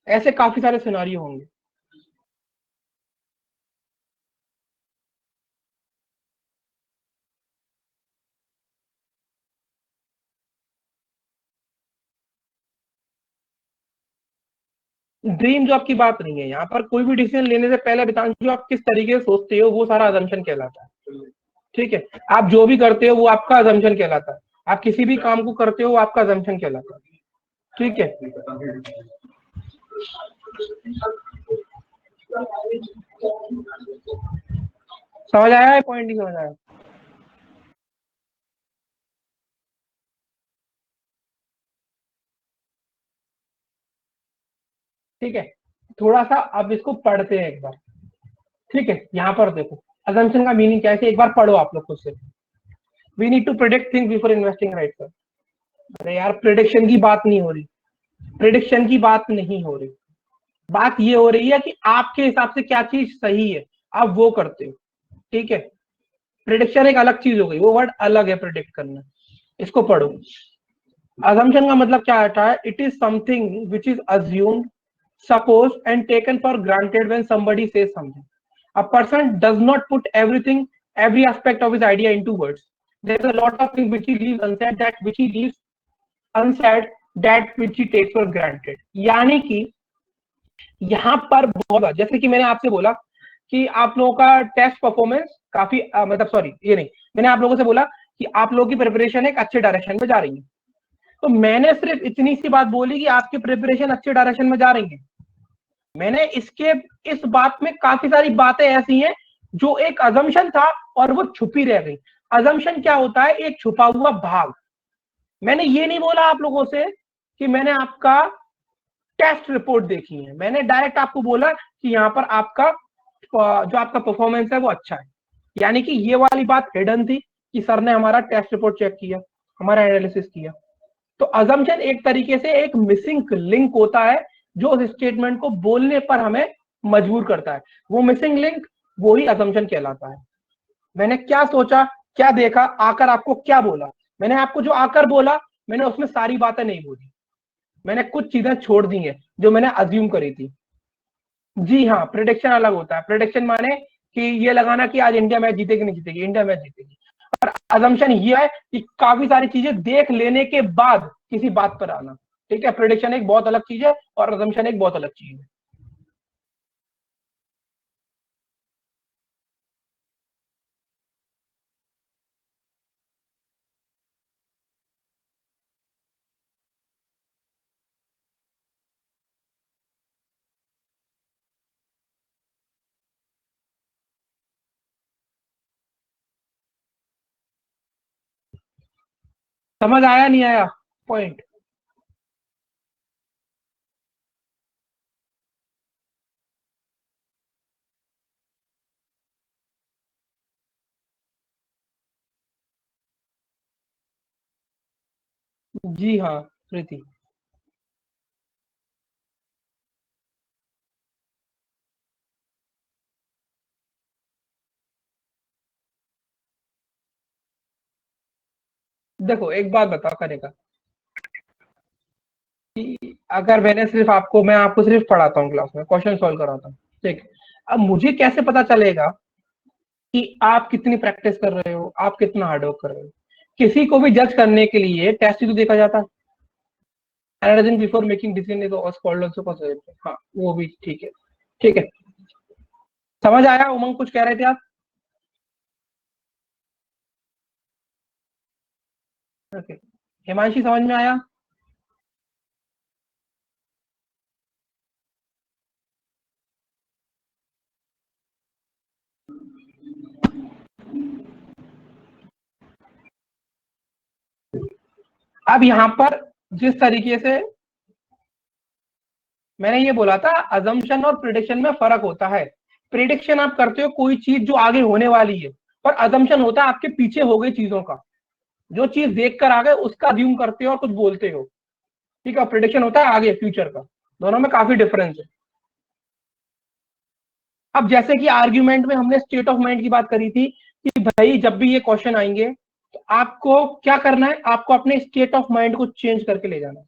ऐसे काफी सारे सिनारियो होंगे। ड्रीम जॉब की बात नहीं है यहाँ पर, कोई भी डिसीजन लेने से पहले जो आप किस तरीके से सोचते हो वो सारा अजम्पशन कहलाता है, ठीक है। आप जो भी करते हो वो आपका अजम्पशन कहलाता है, आप किसी भी काम को करते हो वो आपका अजम्पशन कहलाता है, ठीक है। समझ आया पॉइंट? नहीं समझ आया? ठीक है, थोड़ा सा अब इसको पढ़ते हैं एक बार, ठीक है। यहाँ पर देखो अजम्पशन का मीनिंग क्या है, एक बार पढ़ो आप लोग खुद से। We need to predict things before investing, right sir? अरे यार प्रिडिक्शन की बात नहीं हो रही, प्रिडिक्शन की बात नहीं हो रही, बात ये हो रही है कि आपके हिसाब से क्या चीज सही है, आप वो करते हो, ठीक है। प्रिडिक्शन एक अलग चीज हो गई, वो वर्ड अलग है प्रिडिक्ट करना। इसको पढ़ो। assumption का मतलब क्या आता है? It is something which is assumed, supposed and taken for granted when somebody says something. A person does not put every aspect of his idea into words. There's a lot of things which he leaves unsaid, that which he takes for granted. यानी कि यहाँ पर बहुत, जैसे कि मैंने आपसे बोला कि आप लोगों का टेस्ट परफॉर्मेंस काफी मतलब सॉरी ये नहीं, मैंने आप लोगों से बोला कि आप लोगों की प्रिपरेशन एक अच्छे डायरेक्शन में जा रही है, तो मैंने सिर्फ इतनी सी बात बोली कि आपकी प्रिपरेशन अच्छे डायरेक्शन में जा रही है। मैंने इस बात में काफी सारी बातें ऐसी हैं जो एक अजम्पशन था और वो छुपी रह गई। अजम्पशन क्या होता है? एक छुपा हुआ भाग। मैंने ये नहीं बोला आप लोगों से कि मैंने आपका टेस्ट रिपोर्ट देखी है, मैंने डायरेक्ट आपको बोला कि यहाँ पर आपका जो आपका परफॉर्मेंस है वो अच्छा है। यानी कि ये वाली बात हिडन थी कि सर ने हमारा टेस्ट रिपोर्ट चेक किया, हमारा एनालिसिस किया। तो अजम्पशन एक तरीके से एक मिसिंग लिंक होता है जो उस स्टेटमेंट को बोलने पर हमें मजबूर करता है। वो मिसिंग लिंक वो ही अजम्पशन कहलाता है। मैंने क्या सोचा, क्या देखा, आकर आपको क्या बोला, मैंने आपको जो आकर बोला मैंने उसमें सारी बातें नहीं बोली, मैंने कुछ चीजें छोड़ दी हैं जो मैंने अज्यूम करी थी। जी हाँ, प्रिडिक्शन अलग होता है। प्रिडिक्शन माने कि ये लगाना कि आज इंडिया मैच जीतेगी नहीं जीतेगी, इंडिया मैच जीतेगी। और अजम्पशन ये है कि काफी सारी चीजें देख लेने के बाद किसी बात पर आना, ठीक है। प्रिडिक्शन एक बहुत अलग चीज है और अजम्पशन एक बहुत अलग चीज है। समझ आया नहीं आया पॉइंट? जी हाँ प्रीति। देखो एक बात बताओ करेगा कि अगर मैं आपको सिर्फ पढ़ाता हूँ क्लास में, क्वेश्चन सॉल्व कराता हूँ, ठीक। अब मुझे कैसे पता चलेगा कि आप कितनी प्रैक्टिस कर रहे हो, आप कितना हार्डवर्क कर रहे हो? किसी को भी जज करने के लिए टेस्ट ही तो देखा जाता है। Analysing before making decision is called also possible. हाँ वो भी ठीक है, ठीक है। समझ आया उमंग, कुछ कह रहे थे आप? ओके, हिमांशी समझ में आया? अब यहाँ पर जिस तरीके से मैंने ये बोला था, अजम्पशन और प्रिडिक्शन में फर्क होता है। प्रिडिक्शन आप करते हो कोई चीज जो आगे होने वाली है, और अजम्पशन होता है आपके पीछे हो गई चीजों का, जो चीज देख कर आ गए उसका अज्यूम करते हो और कुछ बोलते हो, ठीक है। प्रिडिक्शन होता है आगे फ्यूचर का। दोनों में काफी डिफरेंस है। अब जैसे कि आर्ग्यूमेंट में हमने स्टेट ऑफ माइंड की बात करी थी कि भाई जब भी ये क्वेश्चन आएंगे तो आपको क्या करना है, आपको अपने स्टेट ऑफ माइंड को चेंज करके ले जाना है।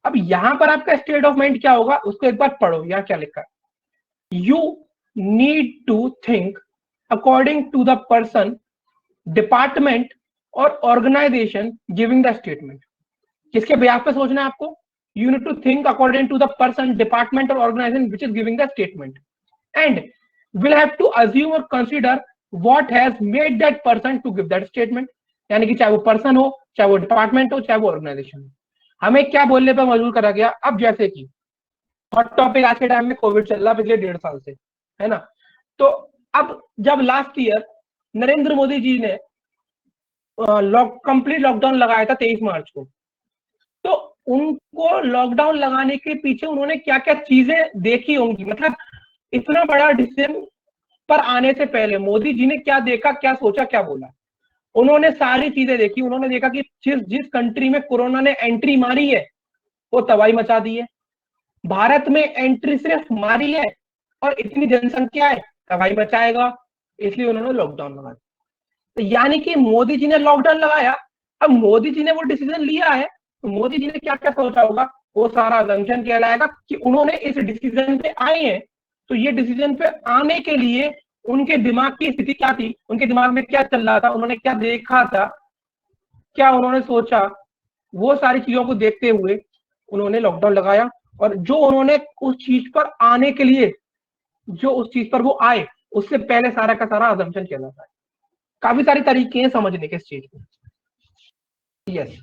अब यहां पर आपका स्टेट ऑफ माइंड क्या होगा उसको एक बार पढ़ो, यहाँ क्या लिखा है। You need to think according to the person, department और ऑर्गेनाइजेशन गिविंग द स्टेटमेंट। किसके बिहाफ पे सोचना है आपको? You need to think according to the person, department और organisation which is giving the statement, and will have to assume or consider what has made that person to give that statement। यानी कि चाहे वो person हो, चाहे वो department हो, चाहे वो ऑर्गेनाइजेशन हो, हमें क्या बोलने पर मजबूर करा गया। अब जैसे कि हॉट टॉपिक आज के टाइम में कोविड चल रहा पिछले 1.5 साल से, है ना। तो अब जब लास्ट ईयर नरेंद्र मोदी जी ने कंप्लीट लॉकडाउन लगाया था 23 मार्च को, तो उनको लॉकडाउन लगाने के पीछे उन्होंने क्या क्या चीजें देखी होंगी, मतलब इतना बड़ा डिसीजन पर आने से पहले मोदी जी ने क्या देखा, क्या सोचा, क्या बोला। उन्होंने सारी चीजें देखी। उन्होंने देखा कि जिस जिस कंट्री में कोरोना ने एंट्री मारी है वो तबाही मचा दी है। भारत में एंट्री सिर्फ मारी है और इतनी जनसंख्या है, तबाही मचाएगा, इसलिए उन्होंने लॉकडाउन लगाया। तो यानी कि मोदी जी ने लॉकडाउन लगाया। अब मोदी जी ने वो डिसीजन लिया है, तो मोदी जी ने क्या क्या सोचा होगा, वो सारा असम्पशन कहलाएगा कि उन्होंने इस डिसीजन पे आए हैं। तो ये डिसीजन पे आने के लिए उनके दिमाग की स्थिति क्या थी, उनके दिमाग में क्या चल रहा था, उन्होंने क्या देखा था, क्या उन्होंने सोचा, वो सारी चीजों को देखते हुए उन्होंने लॉकडाउन लगाया। और जो उन्होंने उस चीज पर आने के लिए, जो उस चीज पर वो आए उससे पहले सारा का सारा असम्पशन कहलाता है। काफी सारी तरीके हैं समझने के इस चीज को। यस,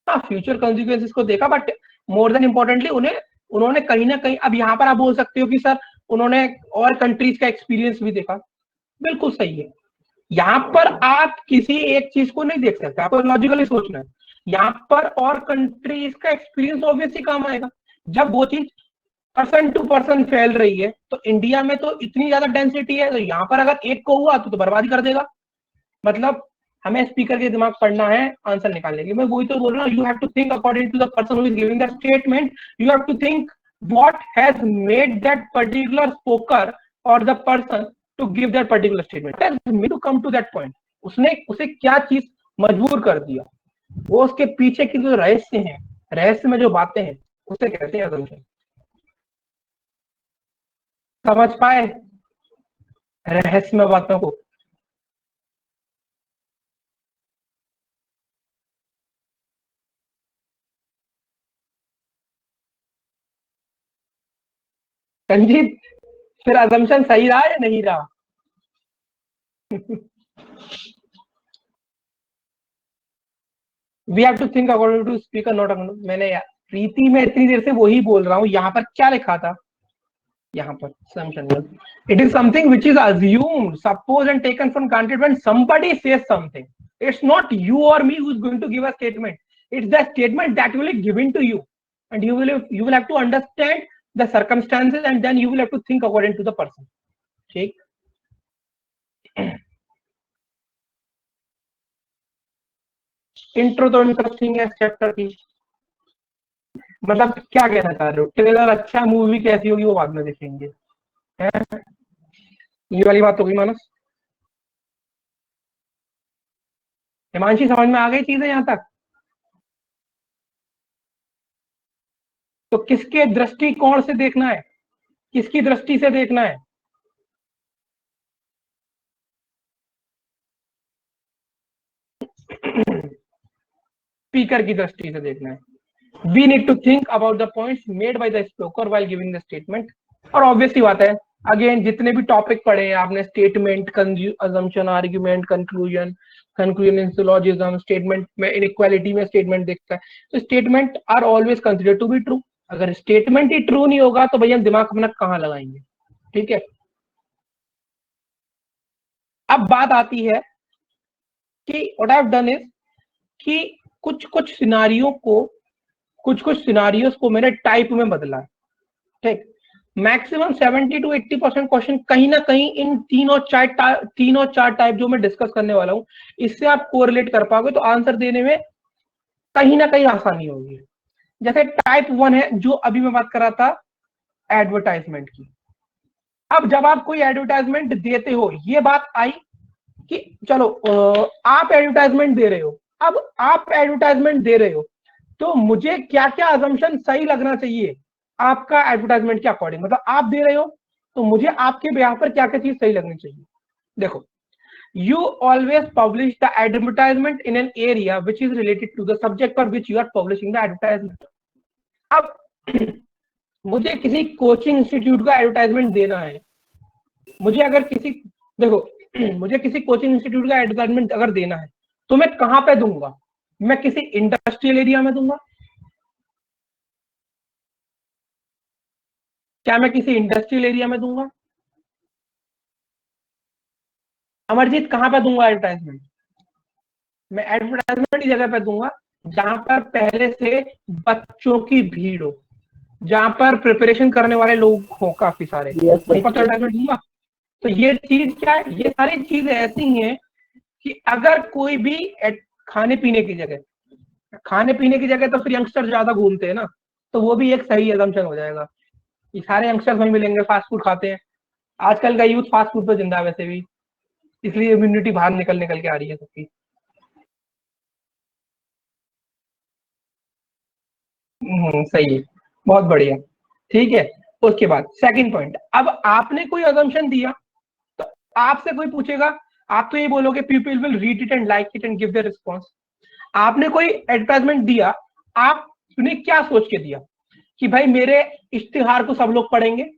हाँ फ्यूचर कॉन्सिक्वेंसेस को देखा, बट मोर देन इम्पोर्टेंटली उन्होंने कहीं ना कहीं, अब यहाँ पर आप बोल सकते हो कि सर उन्होंने और कंट्रीज का एक्सपीरियंस भी देखा। बिल्कुल सही है। यहाँ पर आप किसी एक चीज को नहीं देख सकते, आपको लॉजिकली सोचना है। यहाँ पर और कंट्रीज का एक्सपीरियंस ऑब्वियसली काम आएगा। जब वो चीज पर्सन टू पर्सन फैल रही है, तो इंडिया में तो इतनी ज्यादा डेंसिटी है, तो यहाँ पर अगर एक को हुआ तो बर्बादी कर देगा। मतलब हमें स्पीकर के दिमाग पढ़ना है आंसर निकालने के लिए। मैं वही तो बोल रहा हूँ, you have to think according to the person who is giving the statement. You have to think what has made that particular speaker और the person to give that particular statement, to come to that point. उसने उसे क्या चीज मजबूर कर दिया, वो उसके पीछे की जो रहस्य है, रहस्य में जो बातें हैं, उसे कहते हैं असम्पशन। समझ पाए रहस्य में बातों को? रंजीत, फिर असम्पशन सही रहा या नहीं रहा? We have to think according to speaker not according. मैंने यार प्रीति में इतनी देर से वही बोल रहा हूँ, यहाँ पर क्या लिखा था? यहाँ पर assumption है. It is something which is assumed, supposed and taken for granted when somebody says something. It's not you or me who is going to give a statement. It's the statement that will be given to you, and you will have to understand the circumstances, and then you will have to think according to the person. ठीक. Intro तो interesting है chapter की. मतलब क्या कहना चाह रहे हो? ट्रेलर अच्छा, मूवी कैसी होगी वो बाद में देखेंगे. ये वाली बात तो गई मानस. हिमांशी समझ में आ गई चीजें यहाँ तक? तो किसके दृष्टिकोण से देखना है, किसकी दृष्टि से देखना है? स्पीकर की दृष्टि से देखना है. We need to think about the points made by the speaker while giving the statement. और ऑब्वियसली बात है, अगेन जितने भी टॉपिक पढ़े हैं आपने, statement, assumption, argument, conclusion, in syllogism, statement में इनइक्वालिटी में स्टेटमेंट देखता है, तो statement are always consider to be true. अगर स्टेटमेंट ही ट्रू नहीं होगा तो भैया दिमाग अपना कहाँ लगाएंगे? ठीक है. अब बात आती है कि what I have done is कि कुछ सिनारियों को मैंने टाइप में बदला. ठीक. मैक्सिमम 70 to 80% क्वेश्चन कहीं ना कहीं इन तीन और चार टाइप जो मैं डिस्कस करने वाला हूं, इससे आप कोरिलेट कर पाओगे तो आंसर देने में कहीं ना कहीं आसानी होगी. जैसे टाइप 1 है जो अभी मैं बात कर रहा था, एडवर्टाइजमेंट की. अब जब आप कोई एडवर्टाइजमेंट देते हो, ये बात आई कि चलो आप एडवर्टाइजमेंट दे रहे हो. अब आप एडवर्टाइजमेंट दे रहे हो तो मुझे क्या क्या अजम्पशन सही लगना चाहिए आपका एडवर्टाइजमेंट के अकॉर्डिंग. मतलब आप दे रहे हो तो मुझे आपके बिहाफ पर क्या क्या चीज सही लगनी चाहिए. देखो, you always publish the advertisement in an area which is related to the subject for which you are publishing the advertisement. अब मुझे किसी कोचिंग इंस्टीट्यूट का एडवर्टाइजमेंट देना है, मुझे किसी कोचिंग इंस्टीट्यूट का एडवर्टाइजमेंट अगर देना है तो मैं कहां पे दूंगा? मैं किसी इंडस्ट्रियल एरिया में दूंगा. क्या मैं किसी इंडस्ट्रियल एरिया में दूंगा? अमरजीत कहां पे दूंगा एडवर्टाइजमेंट? मैं एडवर्टाइजमेंट की जगह पे दूंगा जहां पर पहले से बच्चों की भीड़ हो, जहां पर प्रिपरेशन करने वाले लोग हो काफी सारे. एडवर्टाइजमेंट दूंगा. तो ये चीज क्या है? ये सारी चीजें ऐसी हैं कि अगर कोई भी खाने पीने की जगह तो फिर यंगस्टर ज्यादा घूमते हैं ना, तो वो भी एक सही असम्पशन हो जाएगा. ये सारे यंगस्टर्स वहीं मिलेंगे, फास्ट फूड खाते हैं. आजकल का यूथ फास्ट फूड पे जिंदा है वैसे भी, इसलिए इम्यूनिटी बाहर निकल के आ रही है सबकी. सही है, बहुत बढ़िया. ठीक है. उसके बाद सेकंड पॉइंट, अब आपने कोई असम्पशन दिया तो आपसे कोई पूछेगा, आप तो ये बोलोगे people will read it and like it and give their response. आपने कोई एडवर्टाइजमेंट दिया, आपने क्या सोच के दिया कि भाई मेरे इश्तिहार को सब लोग पढ़ेंगे,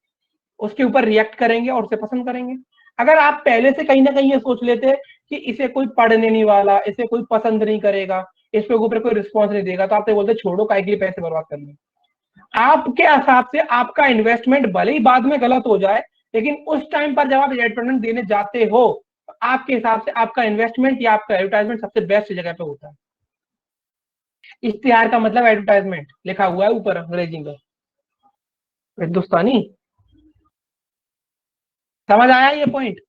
उसके ऊपर रिएक्ट करेंगे और उसे पसंद करेंगे. अगर आप पहले से कहीं ना कहीं ये सोच लेते कि इसे कोई पढ़ने नहीं वाला, इसे कोई पसंद नहीं करेगा, इस पे ऊपर कोई रिस्पॉन्स नहीं देगा, तो आप तो बोलते छोड़ो, काहे के लिए पैसे बर्बाद करने. आपके हिसाब से आपका इन्वेस्टमेंट भले ही बाद में गलत हो जाए, लेकिन उस टाइम पर जब आप एडवर्टाइजमेंट देने जाते हो, आपके हिसाब से आपका इन्वेस्टमेंट या आपका एडवर्टाइजमेंट सबसे बेस्ट जगह पे होता है. इश्तिहार का मतलब एडवर्टाइजमेंट लिखा हुआ है ऊपर अंग्रेजी में, हिंदुस्तानी. समझ आया ये पॉइंट?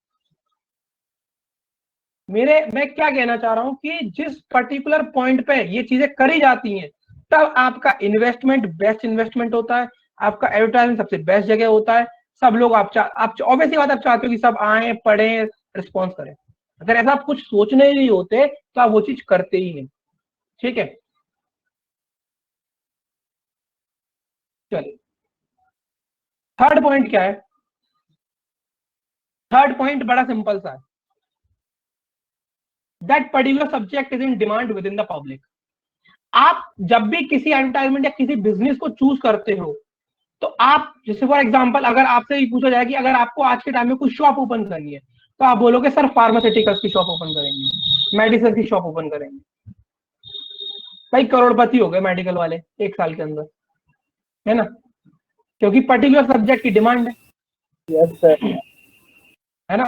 मैं क्या कहना चाह रहा हूं कि जिस पर्टिकुलर पॉइंट पे ये चीजें करी जाती हैं, तब आपका इन्वेस्टमेंट बेस्ट इन्वेस्टमेंट होता है, आपका एडवर्टाइजमेंट सबसे बेस्ट जगह होता है. सब लोग आप ऑब्वियसली बात, आप चाहते हो कि सब आए, पढ़ें, रिस्पॉन्स करें. अगर ऐसा आप कुछ सोचने ही नहीं होते तो आप वो चीज करते ही नहीं. ठीक है. चलिए, थर्ड पॉइंट क्या है? थर्ड पॉइंट बड़ा सिंपल सा है, that particular subject is in demand with in the public. आप जब भी किसी एडवर्टाइजमेंट या किसी बिजनेस को चूज करते हो, तो आप जैसे फॉर एग्जांपल अगर आपसे ये पूछा जाए कि अगर आपको आज के टाइम में कोई शॉप ओपन करनी है, तो आप बोलोगे सर फार्मास्यूटिकल्स की शॉप ओपन करेंगे, मेडिसिन की शॉप ओपन करेंगे. भाई करोड़पति हो गए मेडिकल वाले 1 साल के अंदर, है ना, क्योंकि पर्टिकुलर सब्जेक्ट की डिमांड है. Yes sir. है ना।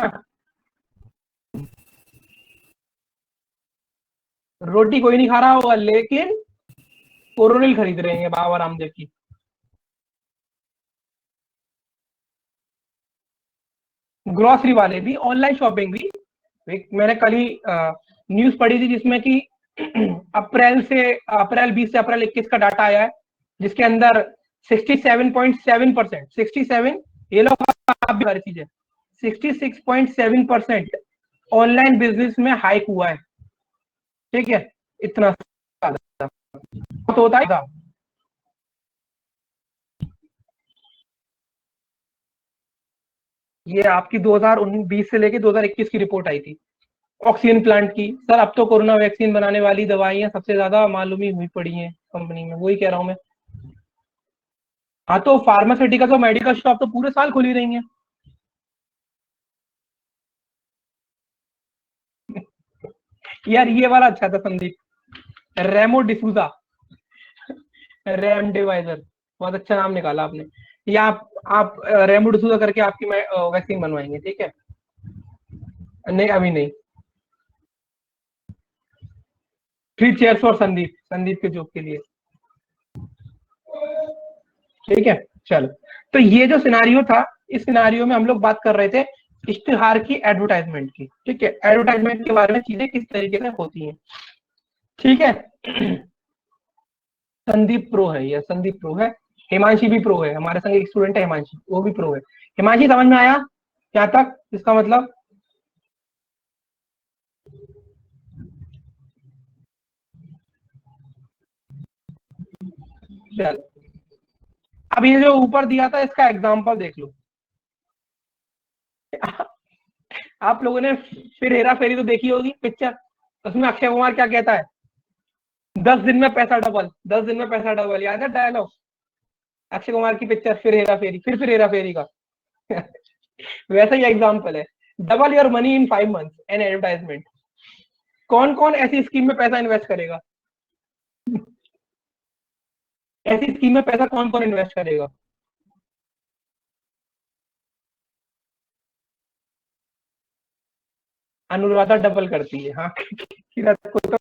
रोटी कोई नहीं खा रहा होगा, लेकिन कोरोनिल खरीद रहे हैं बाबा रामदेव की। ग्रोसरी वाले भी, ऑनलाइन शॉपिंग भी। मैंने कल ही न्यूज पढ़ी थी जिसमें कि अप्रैल 20 से अप्रैल 21 का डाटा आया है, जिसके अंदर 67.7%, 67, ये लोग आप भी चीज है, 66.7% ऑनलाइन बिजनेस में हाइक हुआ है। ठीक है, इतना तो होता है। ये आपकी 2020 से लेके 2021 की रिपोर्ट आई थी ऑक्सीजन प्लांट की। सर अब तो कोरोना वैक्सीन बनाने वाली दवाइयां सबसे ज्यादा मालूम ही हुई पड़ी हैं कंपनी में, वही कह रहा हूं मैं। हाँ, तो फार्मास्यूटिकल तो मेडिकल शॉप तो पूरे साल खुली रही हैं। यार ये वाला अच्छा था संदीप, रेमो डिसूजा, रेमडेसिविर, बहुत अच्छा नाम निकाला आपने। या आप रेमो डिसूजा करके आपकी वैक्सीन बनवाएंगे, ठीक है। नहीं अभी नहीं। 3 चेयर्स फॉर संदीप, संदीप के जोक के लिए, ठीक है। चलो, तो ये जो सिनारियो था, इस सिनारियो में हम लोग बात कर रहे थे इश्तिहार की, एडवर्टाइजमेंट की। ठीक है, एडवर्टाइजमेंट के बारे में चीजें किस तरीके से होती हैं। ठीक है। संदीप प्रो है, ये संदीप प्रो है। हिमांशी भी प्रो है, हमारे संग एक स्टूडेंट है हिमांशी, वो भी प्रो है। हिमांशी समझ में आया क्या तक इसका मतलब? चल, अब ये जो ऊपर दिया था इसका एग्जांपल देख लो। आप लोगों ने फिर हेरा फेरी तो देखी होगी पिक्चर, उसमें अक्षय कुमार क्या कहता है, 10 दिन में पैसा डबल, 10 दिन में पैसा डबल, याद है डायलॉग अक्षय कुमार की पिक्चर फिर हेरा फेरी, फिर हेरा फेरी का। वैसा ही एग्जांपल है, double your money in 5 months an advertisement. कौन कौन ऐसी स्कीम में पैसा इन्वेस्ट करेगा? ऐसी स्कीम में पैसा कौन कौन इन्वेस्ट करेगा? अनुराधा डबल करती है, हाँ। को तो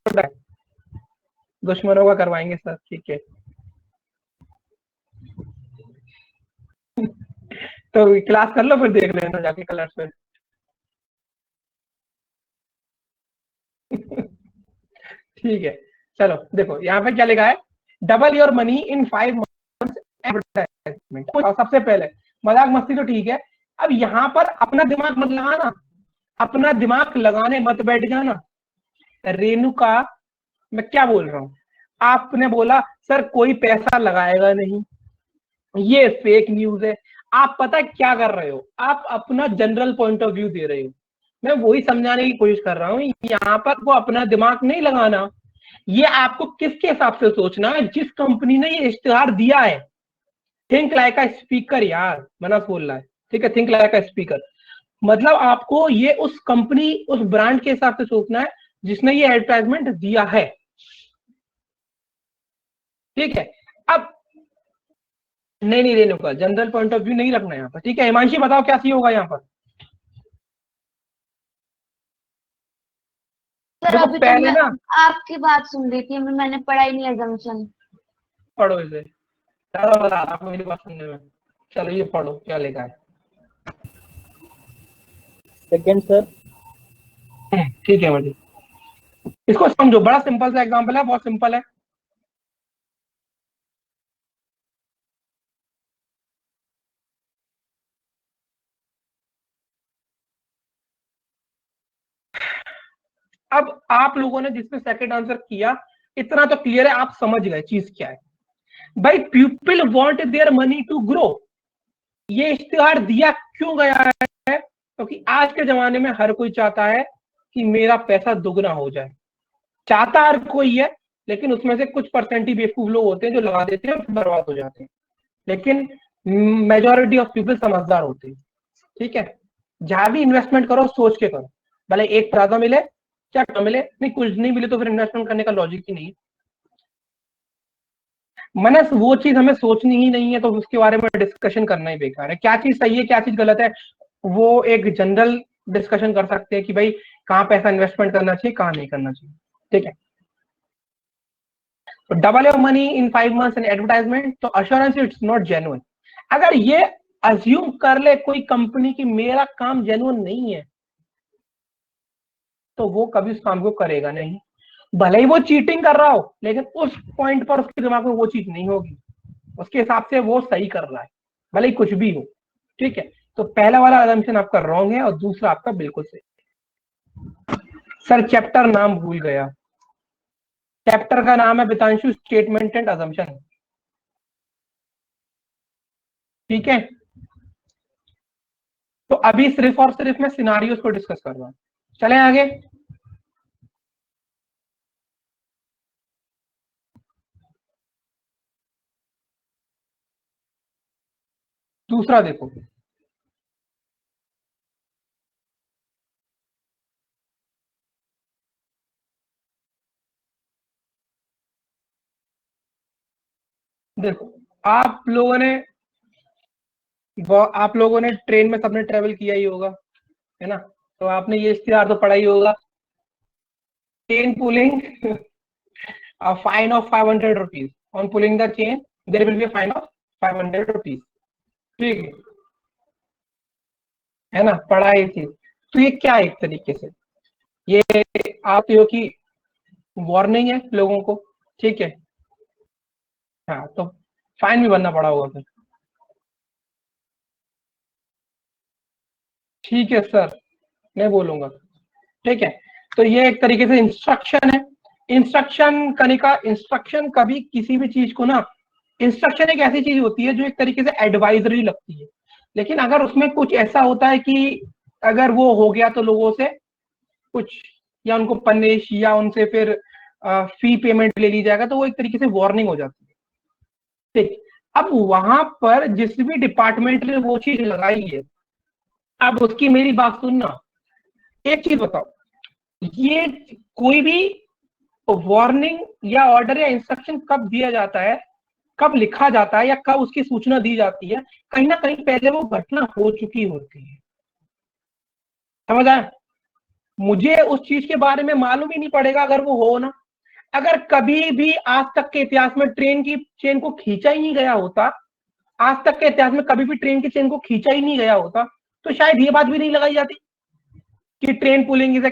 दुश्मनों का करवाएंगे सर, ठीक है। तो क्लास कर लो, फिर देख लेना जाके कलर्स पे। ठीक है, चलो देखो यहाँ पे क्या लिखा है, double your money in 5 months advertisement. सबसे पहले मजाक मस्ती तो ठीक है, अब यहाँ पर अपना दिमाग मत लगाना, अपना दिमाग लगाने मत बैठ जाना। रेणुका, मैं क्या बोल रहा हूँ, आपने बोला सर कोई पैसा लगाएगा नहीं, ये फेक न्यूज है। आप पता क्या कर रहे हो, आप अपना जनरल पॉइंट ऑफ व्यू दे रहे हो। मैं वही समझाने की कोशिश कर रहा हूँ, यहाँ पर वो अपना दिमाग नहीं लगाना, ये आपको किसके हिसाब से सोचना है, जिस कंपनी ने ये इश्तिहार दिया है। थिंक लाइक अ स्पीकर यार, मनस बोल रहा है, ठीक है, थिंक लाइक अ स्पीकर। मतलब आपको ये उस कंपनी, उस ब्रांड के हिसाब से सोचना है जिसने ये एडवर्टाइजमेंट दिया है, ठीक है। अब नहीं Renuka, general point of view नहीं रखना यहाँ पर, ठीक है। हिमांशी बताओ क्या सी होगा यहाँ पर? सर देखो अभी तो पहले मैं ना, आपकी बात सुन रही थी, मैंने पढ़ा ही नहीं assumption। पढ़ो इसे, ज्यादा मजा आ रहा आपको मेरी बात सुनने में। चलो ये पढ़ो क्या लिखा है। Second sir. ठीक है मुझे, इसको समझो, बड़ा सिंपल सा एग्जांपल है, बहुत सिंपल है। अब आप लोगों ने जिसमें सेकंड आंसर किया, इतना तो क्लियर है, आप समझ गए चीज क्या है। भाई people want their money to grow, ये इश्तिहार दिया क्यों गया है? क्योंकि तो आज के जमाने में हर कोई चाहता है कि मेरा पैसा दुगना हो जाए, चाहता हर कोई है, लेकिन उसमें से कुछ परसेंट ही बेवकूफ लोग होते हैं जो लगा देते हैं और बर्बाद हो जाते हैं, लेकिन मेजोरिटी ऑफ पीपल समझदार होते हैं, ठीक है। जहां भी इन्वेस्टमेंट करो सोच के करो, भले एक ज्यादा मिले क्या कम मिले, नहीं कुछ नहीं मिले तो फिर इन्वेस्टमेंट करने का लॉजिक ही नहीं है। मनस वो चीज हमें सोचनी ही नहीं है तो उसके बारे में डिस्कशन करना ही बेकार है। क्या चीज सही है क्या चीज गलत है वो एक जनरल डिस्कशन कर सकते हैं कि भाई कहाँ पैसा इन्वेस्टमेंट करना चाहिए कहाँ नहीं करना चाहिए, ठीक है। तो double your money in 5 months in advertisement, तो अश्योरेंस इट्स नॉट जेन्युइन। अगर ये अज्यूम कर ले कोई कंपनी की मेरा काम जेन्युइन नहीं है तो वो कभी उस काम को करेगा नहीं, भले ही वो चीटिंग कर रहा हो लेकिन उस पॉइंट पर उसके दिमाग में वो चीज नहीं होगी, उसके हिसाब से वो सही कर रहा है भले ही कुछ भी हो, ठीक है। तो पहला वाला असम्पशन आपका रॉन्ग है और दूसरा आपका बिल्कुल सही। सर चैप्टर नाम भूल गया, चैप्टर का नाम है बितांशु स्टेटमेंट एंड असम्पशन, ठीक है। तो अभी सिर्फ और सिर्फ मैं सिनारियोस को डिस्कस कर रहा हूं, चलें आगे। दूसरा देखो, देखो आप लोगों ने ट्रेन में सबने ट्रेवल किया ही होगा, है ना, तो आपने ये इश्तिहार तो पढ़ा ही होगा, chain pulling a fine of 500 rupees on pulling the chain there will be a fine of 500 rupees, ठीक है ना, पढ़ा ये चीज। तो ये क्या है एक तरीके से ये आप हो कि वार्निंग है लोगों को, ठीक है। हाँ तो फाइन भी भरना पड़ा होगा फिर, ठीक है सर मैं बोलूंगा, ठीक है। तो ये एक तरीके से इंस्ट्रक्शन है, इंस्ट्रक्शन करने का, इंस्ट्रक्शन कभी किसी भी चीज को ना, इंस्ट्रक्शन एक ऐसी चीज होती है जो एक तरीके से एडवाइजरी लगती है, लेकिन अगर उसमें कुछ ऐसा होता है कि अगर वो हो गया तो लोगों से कुछ या उनको पनिश या उनसे फिर फी पेमेंट ले ली जाएगा तो वो एक तरीके से वार्निंग हो जाती है, ठीक। अब वहां पर जिस भी डिपार्टमेंट ने वो चीज लगाई है अब उसकी मेरी बात सुनना, एक चीज बताओ, ये कोई भी वार्निंग या ऑर्डर या इंस्ट्रक्शन कब दिया जाता है, कब लिखा जाता है या कब उसकी सूचना दी जाती है, कहीं ना कहीं पहले वो घटना हो चुकी होती है, समझ आया। मुझे उस चीज के बारे में मालूम ही नहीं पड़ेगा अगर वो हो ना, अगर कभी भी आज तक के इतिहास में ट्रेन की चेन को खींचा ही नहीं गया होता, आज तक के इतिहास में कभी भी ट्रेन की चेन को खींचा ही नहीं गया होता तो शायद ये बात भी नहीं लगाई जाती कि train pulling is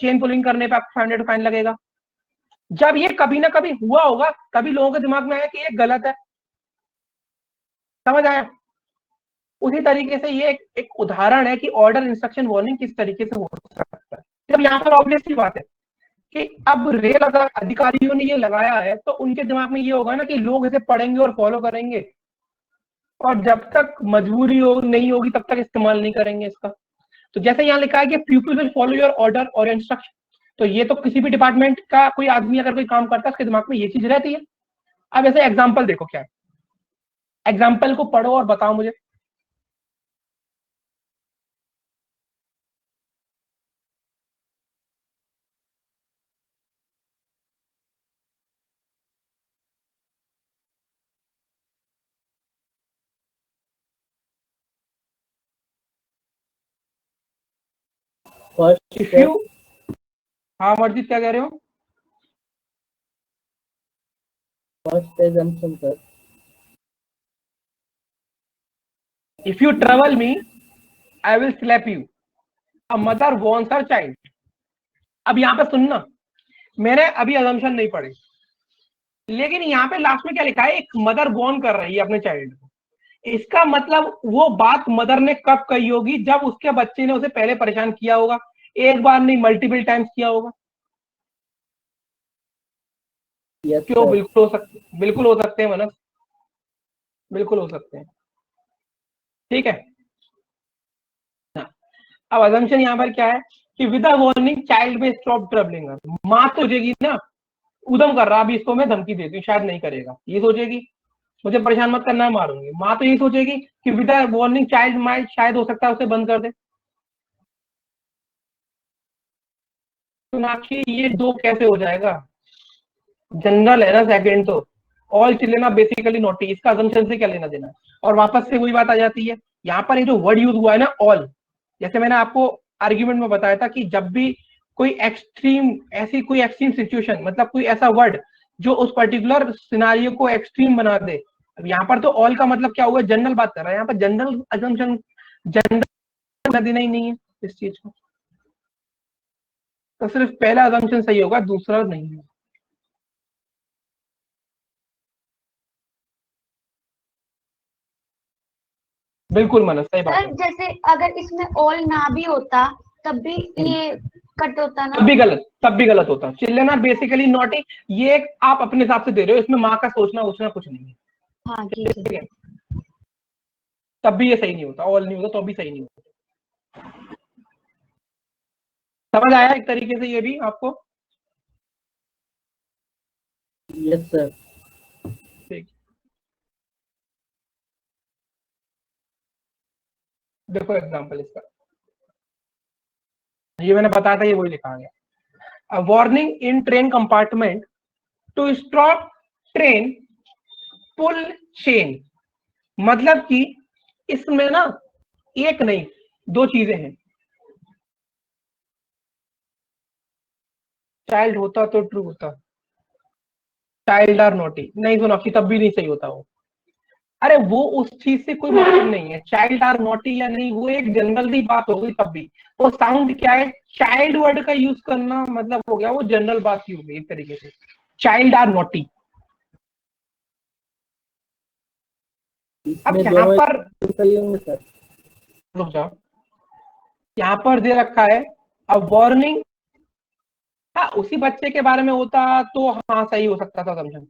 chain pulling करने पे आपको 500 फाइन लगेगा। जब ये कभी ना कभी हुआ होगा तभी लोगों के दिमाग में आया कि ये गलत है, समझ आया। उसी तरीके से ये एक उदाहरण है कि ऑर्डर इंस्ट्रक्शन वार्निंग किस तरीके से हो सकता है। जब यहाँ पर ऑब्वियसली बात है कि अब रेल अधिकारियों ने ये लगाया है तो उनके दिमाग में ये होगा ना कि लोग इसे पढ़ेंगे और फॉलो करेंगे, और जब तक मजबूरी नहीं होगी तब तक इस्तेमाल नहीं करेंगे इसका। तो जैसे यहाँ लिखा है कि people will follow your order और इंस्ट्रक्शन, तो ये तो किसी भी डिपार्टमेंट का कोई आदमी अगर कोई काम करता है उसके दिमाग में ये चीज रहती है। अब ऐसे एग्जाम्पल देखो क्या है, एग्जाम्पल को पढ़ो और बताओ मुझे। फर्स्ट इफ यू, हाँ मर्जीत क्या कह रहे हो? First assumption sir, if you trouble me I will slap you, a mother wants her child. अब यहाँ पे सुनना, मैंने अभी असम्पशन नहीं पढ़े लेकिन यहाँ पे लास्ट में क्या लिखा है, एक मदर वॉर्न कर रही है अपने चाइल्ड को, इसका मतलब वो बात मदर ने कब कही होगी, जब उसके बच्चे ने उसे पहले परेशान किया होगा, एक बार नहीं मल्टीपल टाइम्स किया होगा। यस क्यों? सर, बिल्कुल हो सकते हैं मनस, बिल्कुल हो सकते हैं, ठीक है। अब असम्पशन यहाँ पर क्या है कि विद अ वार्निंग चाइल्ड में स्टॉप ट्रबलिंग, माँ तो सोचेगी ना उदम कर रहा, अभी इसको मैं धमकी देती हूँ शायद नहीं करेगा, ये सोचेगी मुझे परेशान मत करना है मारूंगी, माँ तो ये सोचेगी कि with a warning child might, शायद हो सकता है उसे बंद कर दे। तो नाक्षी ये दो कैसे हो जाएगा, जनरल है ना सेकंड तो, all children are basically naughty, इसका assumption से क्या लेना देना है। और वापस से वही बात आ जाती है, यहाँ पर ये जो वर्ड यूज हुआ है ना ऑल, जैसे मैंने आपको आर्ग्यूमेंट में बताया था कि जब भी कोई एक्सट्रीम सिचुएशन, मतलब कोई ऐसा वर्ड जो उस पर्टिकुलर सिनारियो को एक्सट्रीम बना दे। अब यहाँ पर तो ऑल का मतलब क्या हुआ, जनरल बात कर रहा है, यहाँ पर जनरल assumption जनरल देना ही नहीं है इस चीज को, तो सिर्फ पहला assumption सही होगा, दूसरा नहीं है। बिल्कुल मनोज, सही बात सर है। जैसे अगर इसमें ऑल ना भी होता तब भी ये कट होता ना। तब भी गलत होता। चिल्ड्रन आर बेसिकली नॉटी, ये एक आप अपने हिसाब से दे रहे हो, इसमें माँ का सोचना वोचना कुछ नहीं है। हाँ ठीक है। ठीक है, तब भी ये सही नहीं होता, ऑल नहीं होता तो भी सही नहीं होता। समझ आया एक तरीके से ये भी आपको? Yes sir. ठीक, देखो एग्जांपल इसका, ये मैंने बताया था, ये वही लिखा गया। A warning in train compartment to stop train pull chain, मतलब कि इसमें ना एक नहीं दो चीजें हैं। चाइल्ड होता तो ट्रू होता, चाइल्ड आर नोटी नहीं सोनाक्षी, तब भी नहीं सही होता वो। अरे वो उस चीज से कोई मतलब नहीं है, चाइल्ड आर नोटी या नहीं, वो एक जनरल सी बात हो गई। तब भी वो साउंड क्या है, चाइल्ड वर्ड का यूज करना मतलब हो गया वो जनरल बात ही हो गई एक तरीके से, चाइल्ड आर नोटी। अब इसमें यहाँ दोनों पर सही होंगे सर। रुक जाओ, यहाँ पर दे रखा है अब वार्निंग, हाँ उसी बच्चे के बारे में होता तो हाँ सही हो सकता था समझो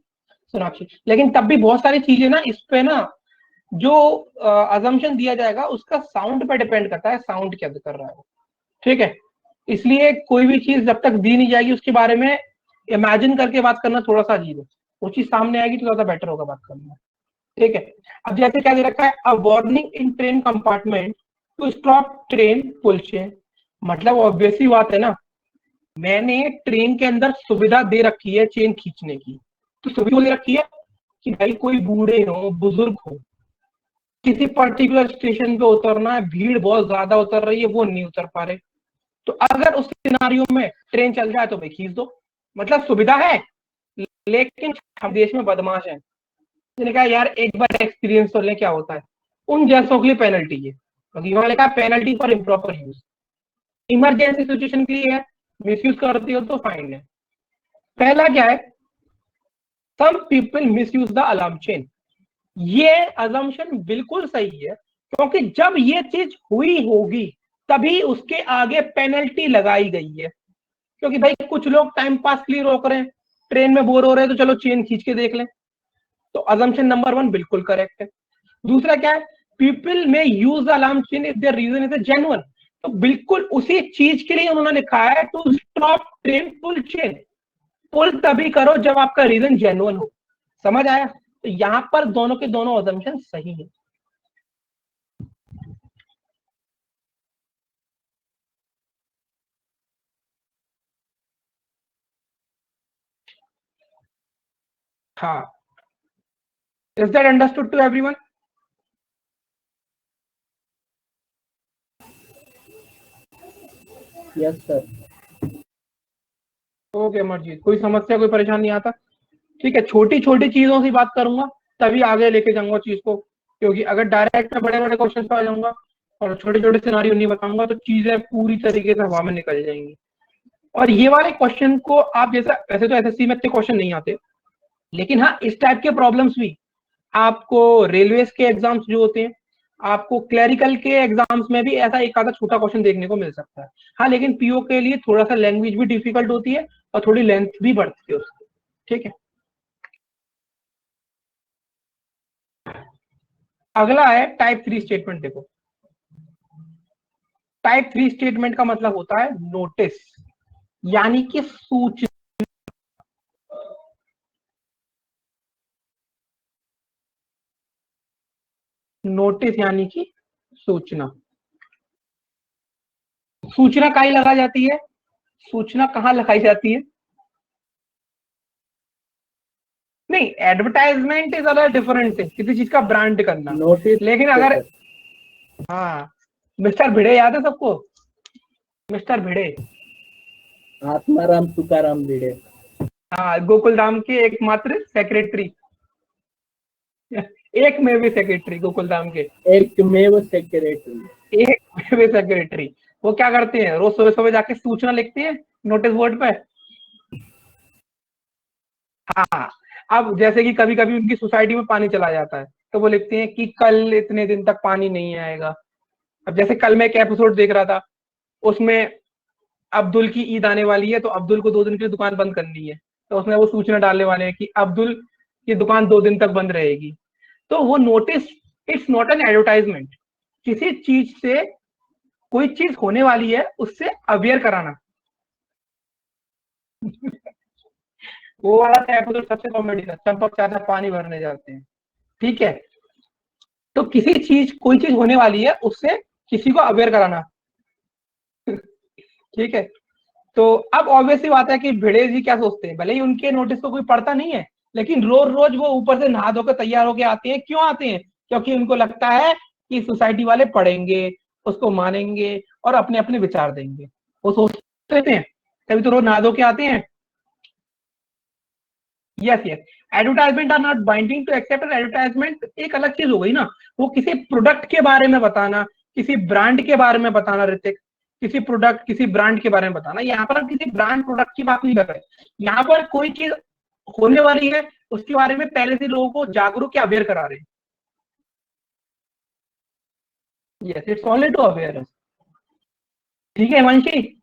सोनाक्षी, लेकिन तब भी बहुत सारी चीजें ना इस पे ना जो अजम्पशन दिया जाएगा उसका साउंड पे डिपेंड करता है, साउंड क्या कर रहा है वो। ठीक है, इसलिए कोई भी चीज जब तक दी नहीं जाएगी उसके बारे में इमेजिन करके बात करना थोड़ा सा अजीब है, वो चीज सामने आएगी तो ज्यादा बेटर होगा बात करना। ठीक है, अब जैसे क्या दे रखा है, a warning in train compartment to stop train pull chain, मतलब ऑब्वियस ही बात है ना, मैंने ट्रेन के अंदर सुविधा दे रखी है चेन खींचने की, तो सुविधा दे रखी है कि भाई कोई बूढ़े हो बुजुर्ग हो, किसी पर्टिकुलर स्टेशन पे उतरना है, भीड़ बहुत ज्यादा उतर रही है, वो नहीं उतर पा रहे, तो अगर उस सिनारियो में ट्रेन चल जाए तो भाई खींच दो, मतलब सुविधा है। लेकिन हम देश में बदमाश है, मैंने कहा यार एक बार एक्सपीरियंस तो ले क्या होता है, उन जैसों के लिए पेनल्टी है, क्योंकि वहां लिखा penalty for improper use, emergency situation के लिए है, मिसयूज करती हो तो फाइन है। पहला क्या है, some people misuse the alarm chain, ये अजम्पशन बिल्कुल सही है, क्योंकि जब ये चीज हुई होगी तभी उसके आगे पेनल्टी लगाई गई है, क्योंकि भाई कुछ लोग टाइम पास के लिए रोक रहे हैं, ट्रेन में बोर हो रहे हैं तो चलो चेन खींच के देख लें, तो अजम्पशन नंबर 1 बिल्कुल करेक्ट है। दूसरा क्या है, people may use alarm chain if their reason is genuine, तो बिल्कुल उसी चीज के लिए उन्होंने लिखा है to stop train pull chain, pull तभी करो जब आपका रीजन जेन्युइन हो। समझ आया? तो यहां पर दोनों के दोनों अजम्पशन सही है। हाँ, is that understood to everyone? Yes sir. Okay Amarjeet, कोई समस्या कोई परेशानी नहीं आता? ठीक है, छोटी छोटी चीजों से बात करूंगा तभी आगे लेके जाऊंगा चीज को, क्योंकि अगर डायरेक्ट में बड़े बड़े क्वेश्चन पे आ जाऊंगा और छोटे छोटे सिनारियो नहीं बताऊंगा तो चीजें पूरी तरीके से हवा में निकल जाएंगी। और ये वाले क्वेश्चन को आप जैसा, वैसे तो एसएससी में इतने क्वेश्चन नहीं आते, लेकिन हाँ इस टाइप के प्रॉब्लम्स भी आपको रेलवेज के एग्जाम्स जो होते हैं, आपको क्लरिकल के एग्जाम्स में भी ऐसा एक आधा छोटा क्वेश्चन देखने को मिल सकता है। हाँ लेकिन पीओ के लिए थोड़ा सा लैंग्वेज भी डिफिकल्ट होती है और थोड़ी लेंथ भी बढ़ती है उसकी। ठीक है, अगला है टाइप 3 स्टेटमेंट। देखो टाइप 3 स्टेटमेंट का मतलब होता है नोटिस, यानी कि सूचना। नोटिस यानी कि सूचना। सूचना कहीं लगाई जाती है, सूचना कहाँ लगाई जाती है? नहीं, एडवर्टाइजमेंट इज अलग डिफरेंट है, किसी चीज का ब्रांड करना। नोटिस लेकिन अगर, हाँ, मिस्टर भिड़े याद है सबको? मिस्टर भिड़े, आत्माराम तुकाराम भिड़े। हाँ, गोकुलधाम के एकमात्र सेक्रेटरी, एक में भी सेक्रेटरी गोकुलधाम के, एकमेव सेक्रेटरी। एक में भी सेक्रेटरी। वो क्या करते हैं, रोज सुबह सुबह जाके सूचना लिखते हैं नोटिस बोर्ड पे। हाँ, अब जैसे कि कभी कभी उनकी सोसाइटी में पानी चला जाता है, तो वो लिखते हैं कि कल इतने दिन तक पानी नहीं आएगा। अब जैसे कल मैं एक एपिसोड देख रहा था, उसमें अब्दुल की ईद आने वाली है, तो अब्दुल को 2 दिन के लिए दुकान बंद करनी है, तो उसमें वो सूचना डालने वाले हैं कि अब्दुल की दुकान 2 दिन तक बंद रहेगी। तो वो notice, it's not an advertisement, किसी चीज से, कोई चीज होने वाली है उससे अवेयर कराना। वो वाला एपिसोड सबसे कॉमेडी था, चंपक चाचा पानी भरने जाते हैं, ठीक है। तो किसी चीज, कोई चीज होने वाली है उससे किसी को अवेयर कराना, ठीक है। तो अब ऑब्वियसली बात है कि भिड़े जी क्या सोचते हैं, भले ही उनके नोटिस को कोई पढ़ता नहीं है, लेकिन रोज रोज वो ऊपर से नहा धोकर तैयार होके आते हैं। क्यों आते हैं? क्योंकि उनको लगता है कि सोसाइटी वाले पढ़ेंगे, उसको मानेंगे और अपने अपने विचार देंगे। वो सोचते हैं, तभी तो रोज नहा धो के आते हैं। Yes yes, advertisement are not binding to accept. Advertisement एक अलग चीज हो गई ना, वो किसी प्रोडक्ट के बारे में बताना, किसी ब्रांड के बारे में बताना, ऋतिक, किसी प्रोडक्ट, किसी ब्रांड के बारे में बताना। यहाँ पर हम किसी ब्रांड प्रोडक्ट की बात नहीं कर रहे, यहाँ पर कोई चीज होने वाली है उसके बारे में पहले से लोगों को जागरूक या अवेयर करा रहे हैं। Yes, it's only to awareness. ठीक है हिमांशी?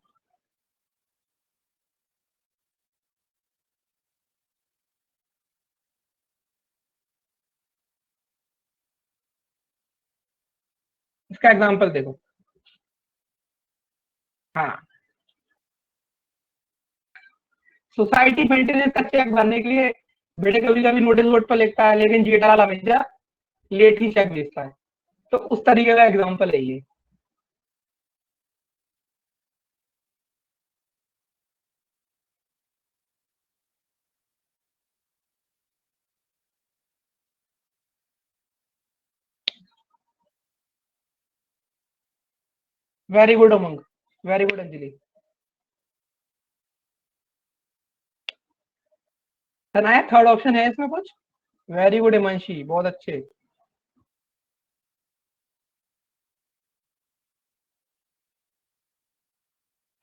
इसका एग्जाम्पल देखो। हाँ, सोसाइटी मेंटेनेंस का चेक भरने के लिए बेटे कभी कभी नोटिस बोर्ड पर लिखता है, लेकिन जेठालाल हमेशा लेट ही चेक भेजता है। तो उस तरीके का एग्जाम्पल है ये। Very good Umang, very good Anjali. Sanaya, third option है इसमें कुछ? वेरी गुड हिमांशी, बहुत अच्छे।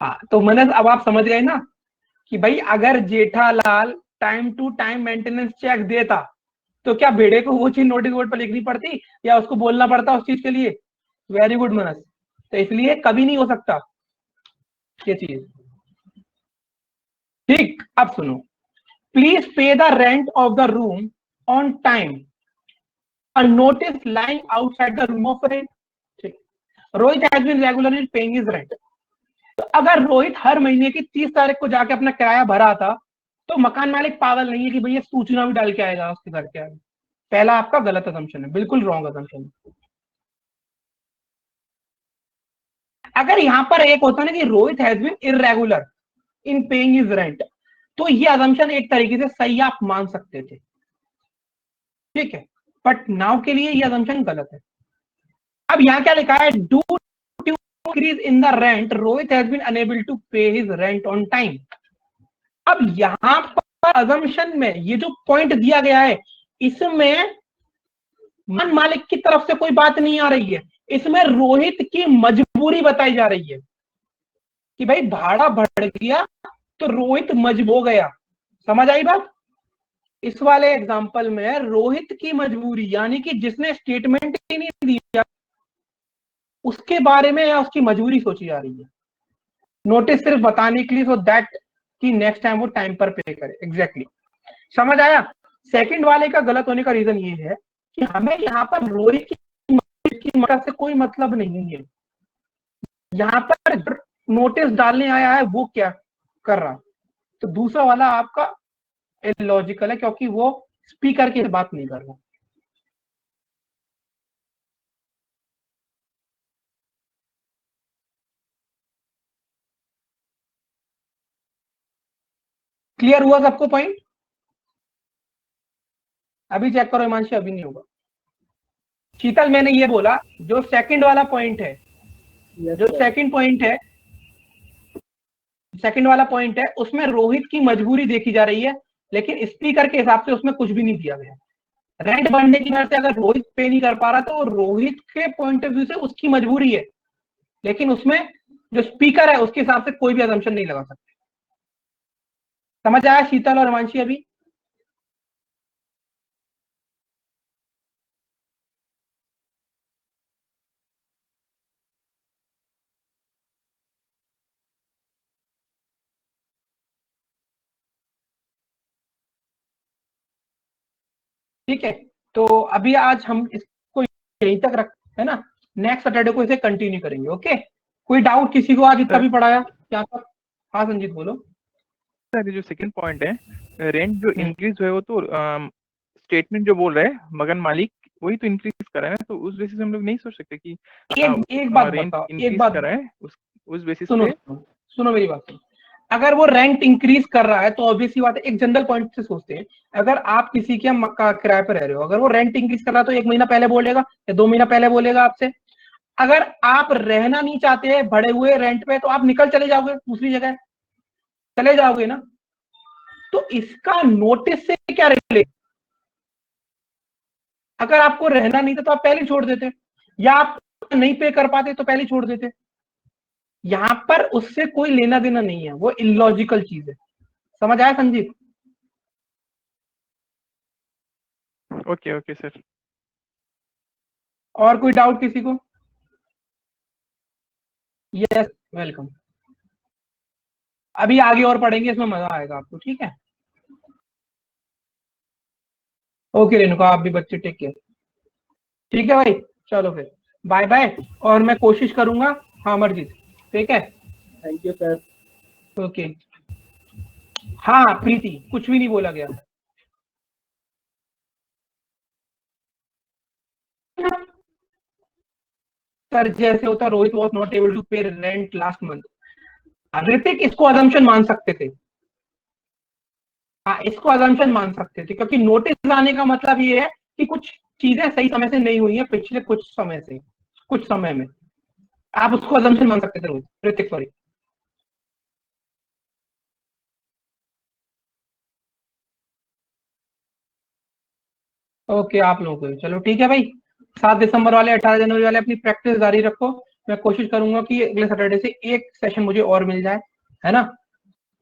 हाँ, तो मनस अब आप समझ गए ना कि भाई अगर Jethalal time to time maintenance check देता, तो क्या भेड़े को वो चीज नोटिस बोर्ड पर लिखनी पड़ती या उसको बोलना पड़ता उस चीज के लिए? वेरी गुड मनस। तो इसलिए कभी नहीं हो सकता ये चीज। ठीक, अब सुनो। Please pay the rent of the room on time, a notice lying outside the room of rent. ठीक, Rohit has been regularly paying his rent. तो अगर रोहित हर महीने की 30 तारीख को जाके अपना किराया भरा था, तो मकान मालिक पागल नहीं है कि भैया सूचना भी डाल के आएगा उसके घर के आगे। पहला आपका गलत असम्पशन है, बिल्कुल रॉन्ग असम्पशन। अगर यहाँ पर एक होता ना कि Rohit has been irregular in paying his rent, तो ये असम्पशन एक तरीके से सही आप मान सकते थे, ठीक है। बट नाउ के लिए ये असम्पशन गलत है। अब यहाँ क्या लिखा है? Do increase in the rent, Rohit has been unable to pay his rent on time. अब यहां पर assumption में ये जो पॉइंट दिया गया है, इसमें मन मालिक की तरफ से कोई बात नहीं आ रही है, इसमें रोहित की मजबूरी बताई जा रही है कि भाई भाड़ा बढ़ गया तो रोहित मजबूर हो गया। समझ आई बात? इस वाले एग्जांपल में रोहित की मजबूरी, यानी कि जिसने स्टेटमेंट ही नहीं दिया, उसके बारे में या उसकी मजबूरी सोची जा रही है। नोटिस सिर्फ बताने के लिए, सो दैट कि नेक्स्ट टाइम वो टाइम पर पे करे। एग्जैक्टली, समझ आया? सेकंड वाले का गलत होने का रीजन ये है कि हमें यहाँ पर रोहित की मदद से कोई मतलब नहीं है। यहाँ पर नोटिस डालने आया है वो क्या कर रहा, तो दूसरा वाला आपका इलॉजिकल है क्योंकि वो स्पीकर की बात नहीं कर रहा। क्लियर हुआ सबको पॉइंट? अभी चेक करो हिमांशी, अभी नहीं होगा। शीतल मैंने ये बोला जो सेकंड वाला पॉइंट है, जो सेकंड वाला पॉइंट है उसमें रोहित की मजबूरी देखी जा रही है, लेकिन स्पीकर के हिसाब से उसमें कुछ भी नहीं दिया गया। रेंट बढ़ने की वजह से अगर रोहित पे नहीं कर पा रहा तो रोहित के पॉइंट ऑफ व्यू से उसकी मजबूरी है, लेकिन उसमें जो स्पीकर है उसके हिसाब से कोई भी असम्पशन नहीं लगा सकते। समझ आया शीतल और हिमांशी अभी? ठीक है, तो अभी आज हम इसको यहीं तक रख, है ना, नेक्स्ट सैटरडे को इसे कंटिन्यू करेंगे। ओके, कोई डाउट किसी को आज इतना भी पढ़ाया क्या तक? हाँ संजीत बोलो। सर जो सेकंड पॉइंट है, रेंट जो इंक्रीज हुआ है वो तो स्टेटमेंट जो बोल रहा है मकान मालिक वही तो इंक्रीज कर रहा है ना, तो उस बेसिस हम लोग नहीं सोच सकते कि एक बात रेंट बताओ, इंक्रीज कर रहा है उस बेसिस सुनो पे। सुनो मेरी बात सुनो। अगर वो रेंट इंक्रीज कर रहा है तो ऑब्वियसली बात है, एक जनरल पॉइंट से सोचते हैं, अगर आप किसी के किराए पर रह रहे हो, अगर वो रेंट इंक्रीज कर रहा है तो 1 महीना पहले बोलेगा या 2 महीना पहले बोलेगा आपसे। अगर आप रहना नहीं चाहते बढ़े हुए रेंट पे तो आप निकल चले जाओगे, दूसरी जगह चले जाओगे ना, तो इसका नोटिस से क्या रिलेट? अगर आपको रहना नहीं था तो आप पहले छोड़ देते, या आप नहीं पे कर पाते तो पहले छोड़ देते। यहां पर उससे कोई लेना देना नहीं है, वो इलॉजिकल चीज है। समझ आया संजीव? Okay okay sir. और कोई डाउट किसी को? Yes welcome. अभी आगे और पढ़ेंगे, इसमें मजा आएगा आपको। ठीक है, ओके रेणुका, आप भी बच्चे टेक केयर। ठीक है भाई, चलो फिर बाय बाय, और मैं कोशिश करूंगा। हाँ अमरजीत, ठीक है, थैंक यू सर। ओके। हाँ प्रीति, कुछ भी नहीं बोला गया। सर जैसे होता Rohit was not able to pay rent last month, Hrithik इसको अजम्पशन मान सकते थे। हाँ इसको अजम्पशन मान सकते थे, क्योंकि नोटिस आने का मतलब ये है कि कुछ चीजें सही समय से नहीं हुई है पिछले कुछ समय में, आप उसको अजम्पशन मान सकते थे रोहित, ऋतिक सॉरी। ओके आप लोगों को चलो ठीक है भाई, 7 दिसंबर वाले 18 जनवरी वाले अपनी प्रैक्टिस जारी रखो। मैं कोशिश करूंगा कि अगले सैटरडे से एक सेशन मुझे और मिल जाए, है ना।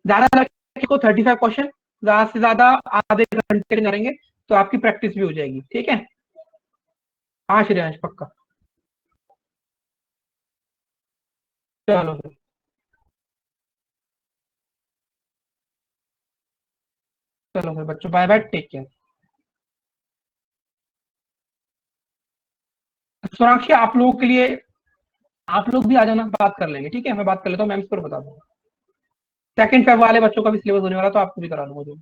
ज्यादा लड़के को 35 क्वेश्चन, ज्यादा से ज्यादा आधे घंटे करेंगे तो आपकी प्रैक्टिस भी हो जाएगी। ठीक है, हाँ श्रेयांश पक्का। चलो फिर, चलो फिर बच्चों, bye bye, take care. Sonakshi आप लोगों के लिए, आप लोग भी आ जाना, बात कर लेंगे। ठीक है, मैं बात कर लेता हूँ मैम से, बता दूंगा। 2 फेब वाले बच्चों का भी सिलेबस होने वाला तो आपको भी करा दूंगा जो।